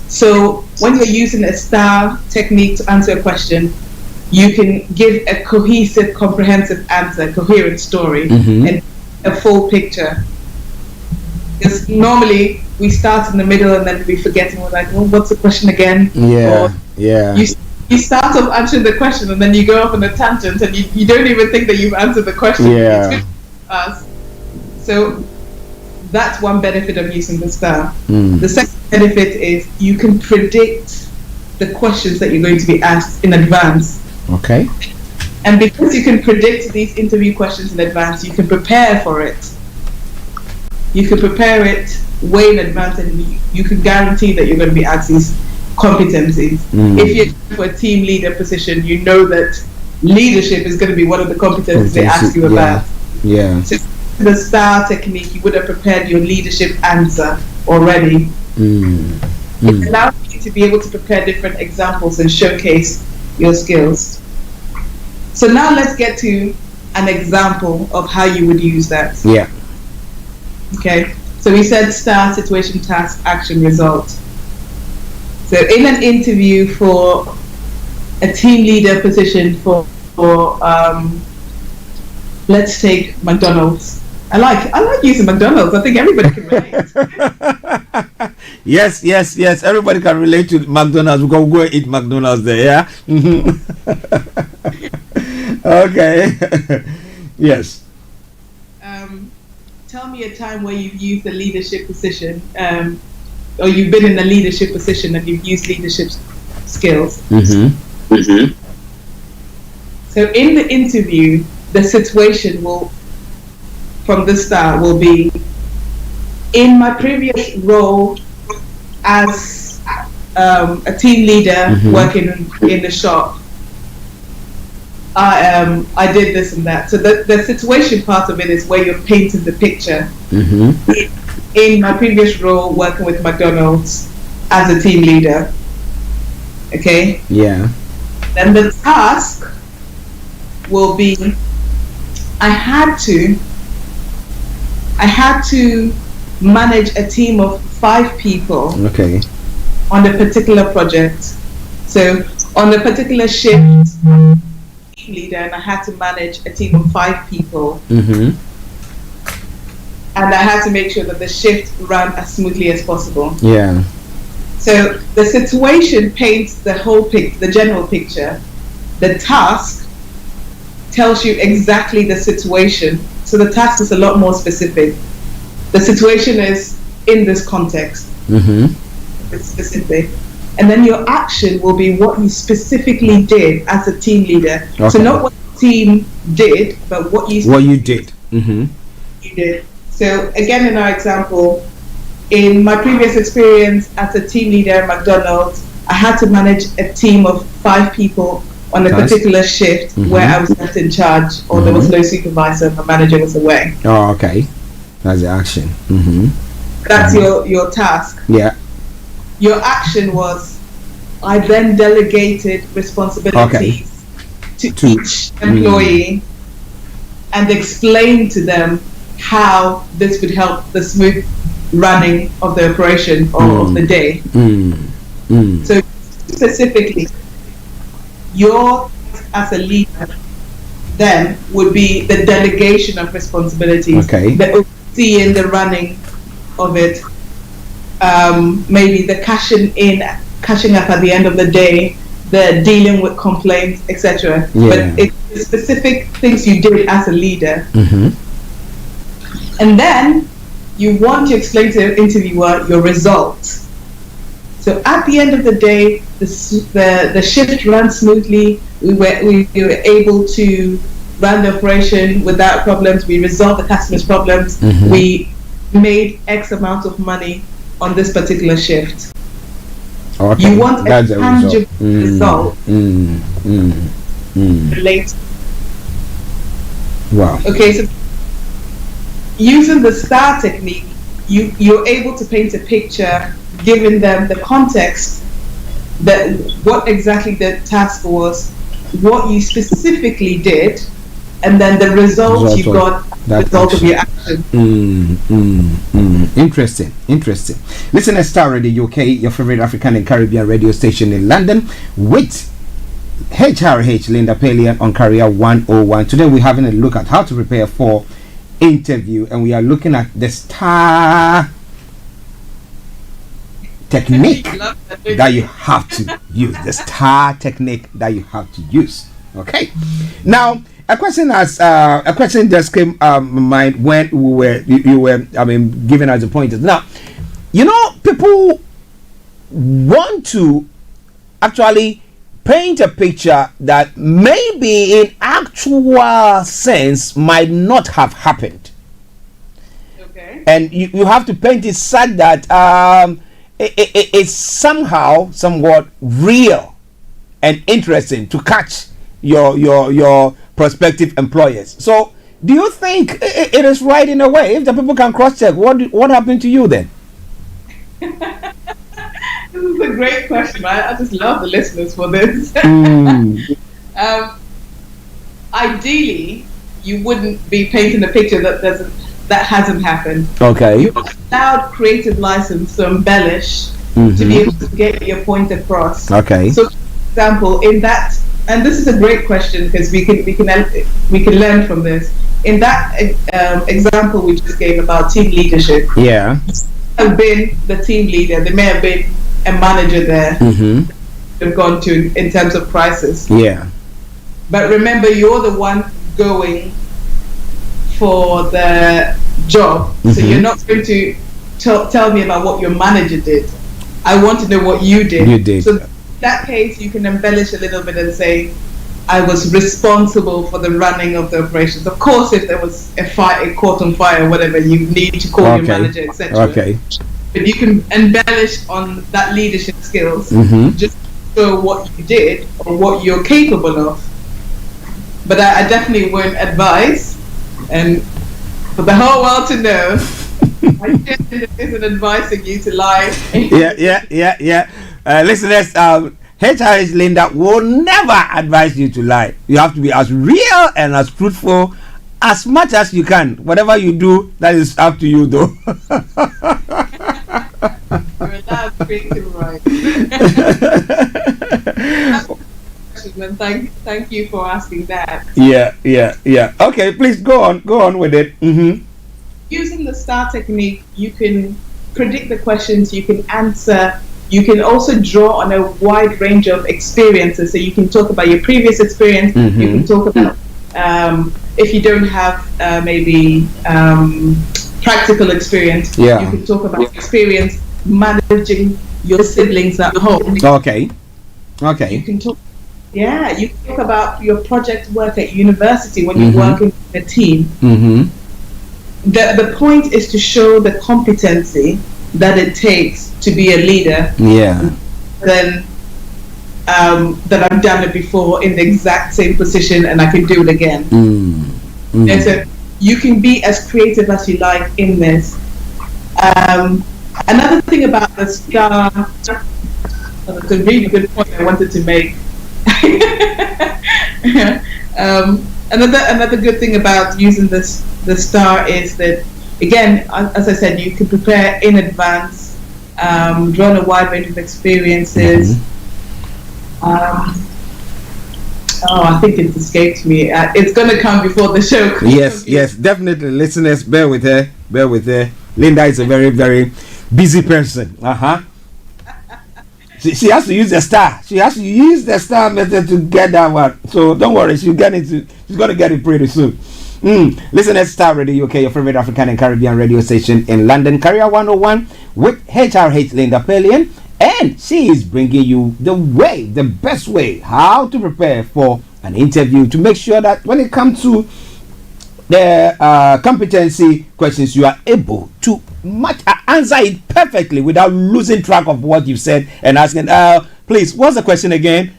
So when you're using a STAR technique to answer a question, you can give a cohesive, comprehensive answer, coherent story, and a full picture. Because normally we start in the middle and then we forget, and we're like, well, what's the question again? Yeah, You start off answering the question and then you go off on a tangent and you don't even think that you've answered the question. Yeah. So that's one benefit of using the STAR. The second benefit is you can predict the questions that you're going to be asked in advance. Okay. And because you can predict these interview questions in advance, you can prepare for it. You can prepare it way in advance, and you can guarantee that you're going to be asked these competencies. If you're for a team leader position, you know that leadership is going to be one of the competencies they ask you about. Yeah. So the STAR technique, you would have prepared your leadership answer already. It allows you to be able to prepare different examples and showcase your skills. So now let's get to an example of how you would use that. Yeah. Okay, so we said STAR, situation, task, action, result. So in an interview for a team leader position for let's take McDonald's. I like using McDonald's. I think everybody can relate. Yes. Everybody can relate to McDonald's. We're going to go eat McDonald's there, yeah? Okay. Yes. Tell me a time where you've used a leadership position, or you've been in a leadership position and you've used leadership skills. So in the interview, the situation from the start will be, in my previous role as a team leader working in the shop, I did this and that. So the situation part of it is where you're painting the picture. In my previous role working with McDonald's as a team leader. Okay? Yeah. Then the task will be, I had to manage a team of 5 people. Okay. On a particular project. So on a particular shift, leader, and I had to manage a team of 5 people, and I had to make sure that the shift ran as smoothly as possible. Yeah. So the situation paints the whole the general picture. The task tells you exactly the situation. So the task is a lot more specific. The situation is in this context. It's specific. And then your action will be what you specifically did as a team leader. Okay. So not what the team did, but what you did. You did. So again, in our example, in my previous experience as a team leader at McDonald's, I had to manage a team of 5 people on a particular shift where I was left in charge, or there was no supervisor, my manager was away. Oh, okay. That's the action. That's your task. Yeah. Your action was, I then delegated responsibilities to each employee and explained to them how this would help the smooth running of the operation or of the day. So specifically, your task as a leader then would be the delegation of responsibilities, the overseeing the running of it. Maybe the cashing up at the end of the day, the dealing with complaints, etc. Yeah. But it's the specific things you did as a leader. Mm-hmm. And then you want to explain to the interviewer your results. So at the end of the day, the shift ran smoothly. We were able to run the operation without problems. We resolved the customer's problems. Mm-hmm. We made X amount of money on this particular shift. Okay. You want That's a a tangible result. result. Relate. Wow. Okay, so using the STAR technique, you're able to paint a picture, giving them the context, that what exactly the task was, what you specifically did, and then the result you got, the result of your action. Interesting. Listen to Starr Radio UK, your favorite African and Caribbean radio station in London, with HRH Linda Pallien on Career 101. Today we're having a look at how to prepare for interview, and we are looking at the STAR technique that you have to use. The STAR technique that you have to use. Okay. Now, a question just came mind when you were giving us the pointers. Now, people want to actually paint a picture that maybe in actual sense might not have happened. Okay. And you have to paint it such that it's somehow somewhat real and interesting to catch your prospective employers. So do you think it is right in a way? If the people can cross-check, what happened to you then? This is a great question. I just love the listeners for this. Ideally, you wouldn't be painting a picture that hasn't happened. Okay. You're allowed creative license to embellish to be able to get your point across. Okay. So, for example, in that, and this is a great question because we can learn from this. In that example we just gave about team leadership. Yeah. Have been the team leader. They may have been a manager there. Have gone to in terms of crisis. Yeah. But remember, you're the one going for the job, so you're not going to tell me about what your manager did. I want to know what you did. You did. So in that case, you can embellish a little bit and say, I was responsible for the running of the operations. Of course, if there was a fire, caught on fire, whatever, you need to call your manager, etc. Okay. But you can embellish on that leadership skills, just show what you did or what you're capable of. But I definitely wouldn't advise, and for the whole world to know, I isn't advising you to lie. Yeah. Listeners, HRH Linda will never advise you to lie. You have to be as real and as truthful as much as you can. Whatever you do, that is up to you, though. You're allowed creative right. Thank you for asking that. Yeah. Okay, please go on with it. Using the STAR technique, you can predict the questions, you can answer, you can also draw on a wide range of experiences. So you can talk about your previous experience, you can talk about if you don't have maybe practical experience, you can talk about experience managing your siblings at home. Okay. You can talk. Yeah, you can talk about your project work at university when you're working in a team. The point is to show the competency that it takes to be a leader. Yeah. Then that I've done it before in the exact same position and I can do it again. And so you can be as creative as you like in this. Another thing about the STAR, that's a really good point I wanted to make. Another good thing about using the STAR is that, again, as I said, you can prepare in advance, draw on a wide range of experiences. I think it escaped me. It's going to come before the show. Yes, definitely. Listeners, bear with her. She has to use the star. She has to use the star method to get that one. So don't worry, she's going to get it pretty soon. Listen at Star Radio UK, your favorite African and Caribbean radio station in London, Carrier 101 with HRH Linda Pallien, and she is bringing you the best way, how to prepare for an interview to make sure that when it comes to the competency questions, you are able to answer it perfectly without losing track of what you said and asking, please, what's the question again?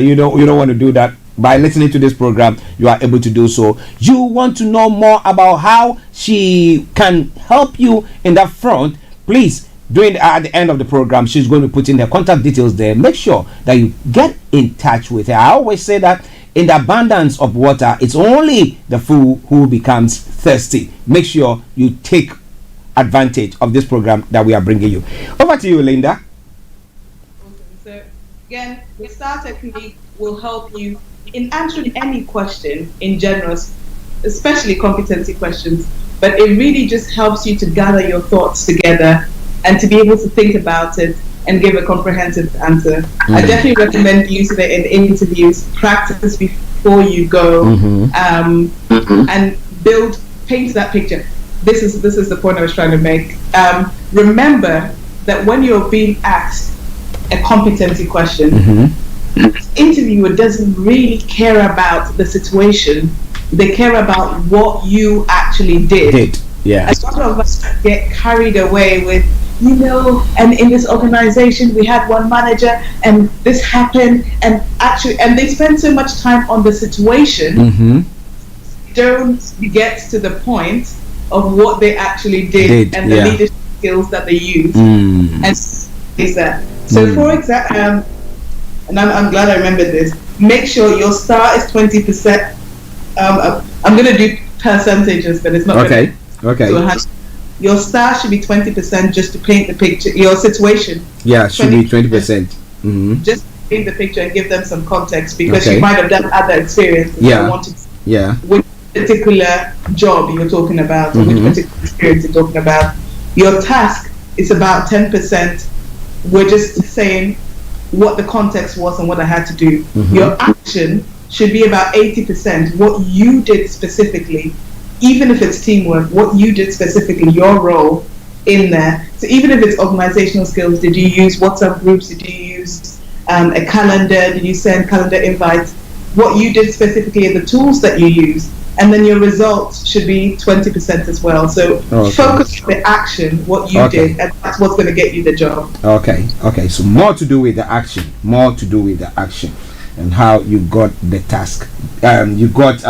You don't want to do that. By listening to this program, you are able to do so. You want to know more about how she can help you in that front, please, at the end of the program, she's going to put in her contact details there. Make sure that you get in touch with her. I always say that in the abundance of water, it's only the fool who becomes thirsty. Make sure you take advantage of this program that we are bringing you. Over to you, Linda. Awesome. So again, the STAR technique will help you in answering any question in general, especially competency questions, but it really just helps you to gather your thoughts together and to be able to think about it and give a comprehensive answer. I definitely recommend using it in interviews. Practice before you go, and paint that picture. This is the point I was trying to make. Remember that when you're being asked a competency question, the interviewer doesn't really care about the situation. They care about what you actually did. Yeah. A lot of us get carried away with, and in this organization we had one manager and this happened, and they spend so much time on the situation, don't get to the point of what they actually did and the leadership skills that they used. And is that so? For example, and I'm glad I remembered this. Make sure your STAR is 20%. I'm going to do percentages, but it's not okay. Your STAR should be 20% just to paint the picture, your situation. Yeah, should be 20%. Just paint the picture and give them some context, because you might have done other experiences. Which particular job you're talking about, or which particular experience you're talking about. Your task is about 10%. We're just saying what the context was and what I had to do. Your action should be about 80%, what you did specifically, even if it's teamwork, what you did specifically, your role in there. So even if it's organizational skills, did you use WhatsApp groups, did you use a calendar, did you send calendar invites, what you did specifically and the tools that you use. And then your results should be 20% as well. So focus on the action, what you did, and that's what's going to get you the job. Okay. So more to do with the action, and how you got the task. You got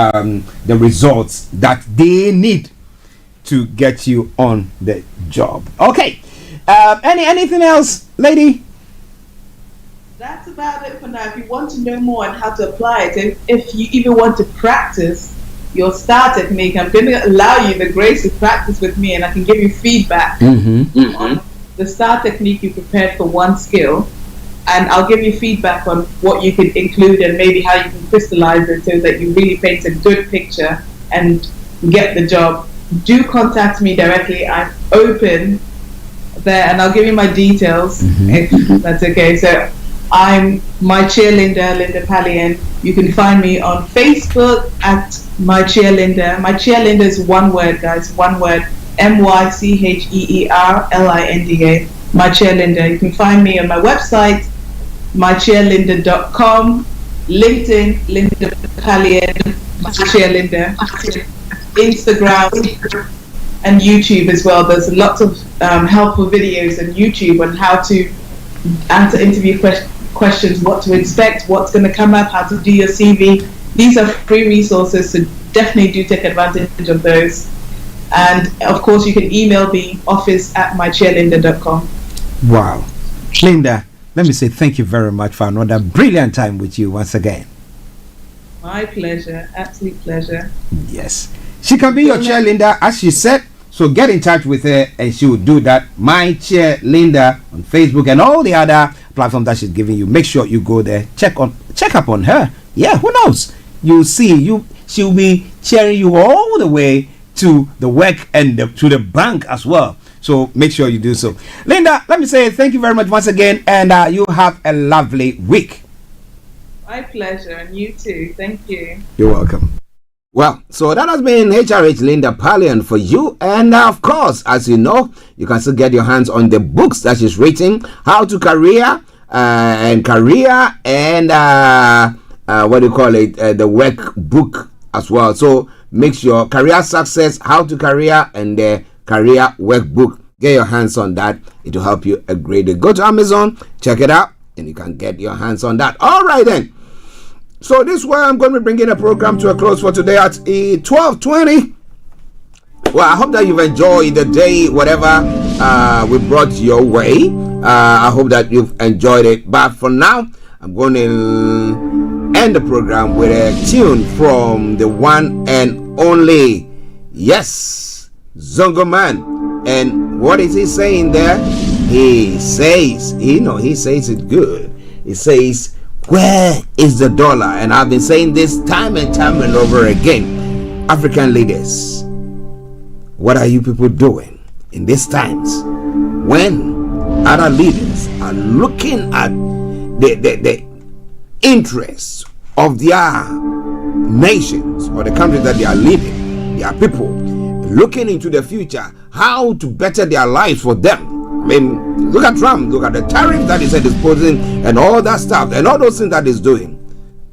the results that they need to get you on the job. Okay. Anything else, lady? That's about it for now. If you want to know more on how to apply it, if you even want to practice your STAR technique, I'm going to allow you the grace to practice with me, and I can give you feedback on the STAR technique you prepared for one skill, and I'll give you feedback on what you could include and maybe how you can crystallize it so that you really paint a good picture and get the job. Do contact me directly. I'm open there, and I'll give you my details if that's okay. So I'm my cheerleader, Linda Pallien. You can find me on Facebook at my cheerleader. My cheerleader is one word, guys, one word. MyCheerLinda. My cheerleader. You can find me on my website, mycheerleader.com, LinkedIn, Linda Pallien, my cheerleader, Instagram, and YouTube as well. There's lots of helpful videos on YouTube on how to answer interview questions, what to expect, what's going to come up, how to do your CV. These are free resources, so definitely do take advantage of those. And of course, you can email me, office@mycheerleader.com. Wow. Linda, let me say thank you very much for another brilliant time with you once again. My pleasure, absolute pleasure. Yes. She can be your cheerleader, as she said. So get in touch with her and she will do that. My cheerleader on Facebook and all the other platforms that she's giving you. Make sure you go there. Check up on her. Yeah, who knows? You'll see. She'll be cheering you all the way to the work and to the bank as well. So make sure you do so. Linda, let me say thank you very much once again, and you have a lovely week. My pleasure, and you too. Thank you. You're welcome. Well, so that has been HRH Linda Pallien for you. And of course, as you know, you can still get your hands on the books that she's written, How to Career and what do you call it? The workbook as well. So make sure Career Success, How to Career, and the Career Workbook. Get your hands on that. It will help you a great deal. Go to Amazon, check it out, and you can get your hands on that. All right then. So this is where I'm going to be bringing the program to a close for today at 12:20. Well, I hope that you've enjoyed the day, whatever we brought your way. I hope that you've enjoyed it. But for now, I'm going to end the program with a tune from the one and only, yes, Zongo Man. And what is he saying there? He says, he says it good. He says, where is the dollar? And I've been saying this time and time and over again. African leaders, what are you people doing in these times when other leaders are looking at the interests of their nations or the countries that they are leading, their people, looking into the future, how to better their lives for them? I mean, look at Trump, look at the tariff that he's exposing and all that stuff and all those things that he's doing.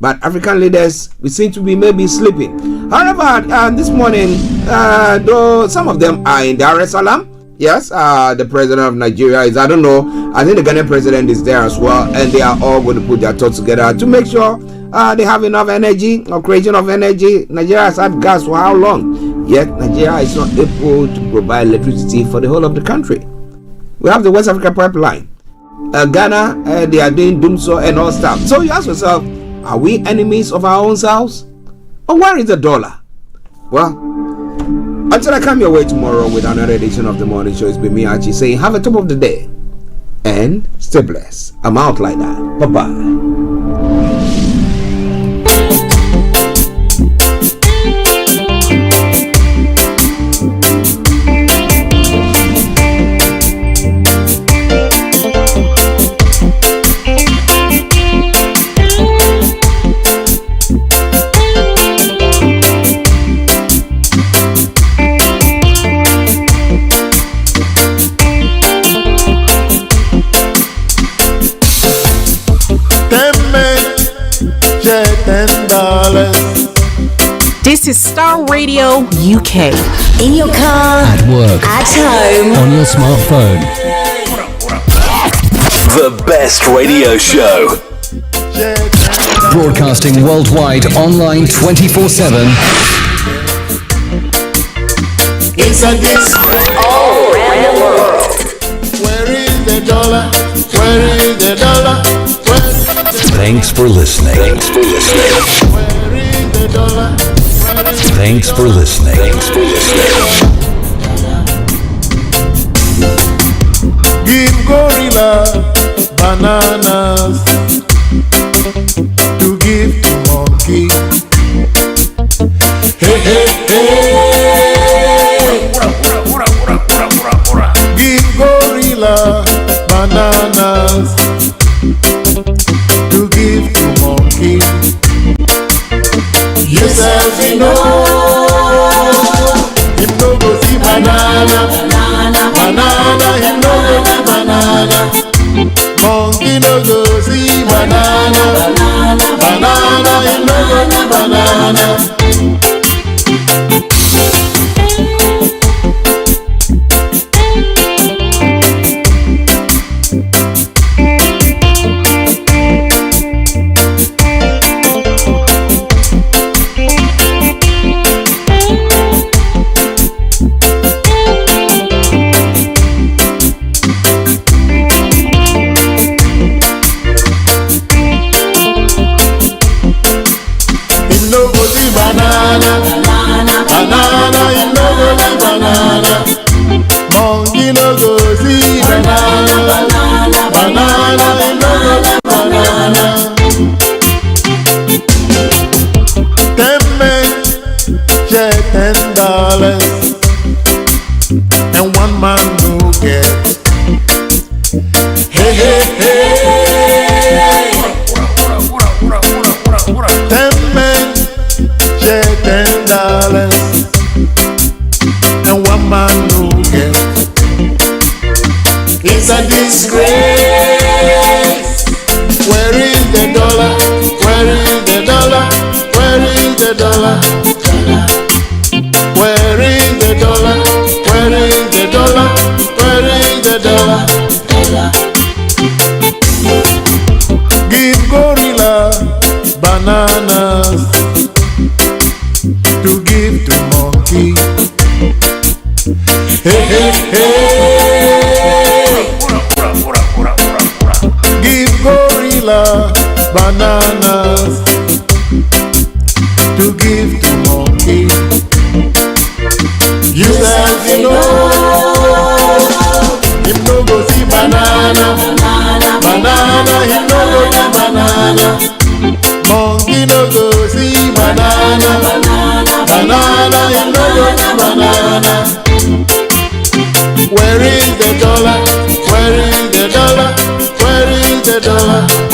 But African leaders, we seem to be maybe sleeping. However, this morning, though some of them are in Dar es Salaam, yes, the president of Nigeria is, I don't know, I think the Ghanaian president is there as well, and they are all going to put their thoughts together to make sure they have enough energy or creation of energy. Nigeria has had gas for how long? Yet Nigeria is not able to provide electricity for the whole of the country. We have the West Africa pipeline. Ghana, they are doing doomsday and all stuff. So you ask yourself, are we enemies of our own selves? Or where is the dollar? Well, until I come your way tomorrow with another edition of the morning show, it's been me, Archie, saying have a top of the day and stay blessed. I'm out like that. Bye-bye. This is Starr Radio UK. In your car, At work, at home, on your smartphone. The best radio show. Broadcasting worldwide, online 24/7. It's a disc all around the world. Where is the dollar? Where is the dollar? Thanks for listening. Thanks for listening. Where is the dollar? Thanks for listening. Thanks for listening. Give gorilla bananas to give to monkey. Hey, hey, hey. Give gorilla bananas to give to monkey. Yourself, you know, him no go see banana, banana, him no go see banana. Monkey no go see banana, banana, him no go see banana. Banana, you know go see banana. Monkey no go see banana. Banana, you know go see banana. 10 men share $10, and one man no a disgrace. Where is the dollar? Where is the dollar? Where is the dollar? Where is the dollar? Where is the dollar? Where is the dollar? Give gorilla bananas to give to monkey. Hey, hey, hey. Give gorilla bananas to give to monkey. You said you know, him no go see banana, banana, him no go see banana. Monkey no go see banana, banana, him no go see banana. Where is the dollar? Where is the dollar? Where is the dollar?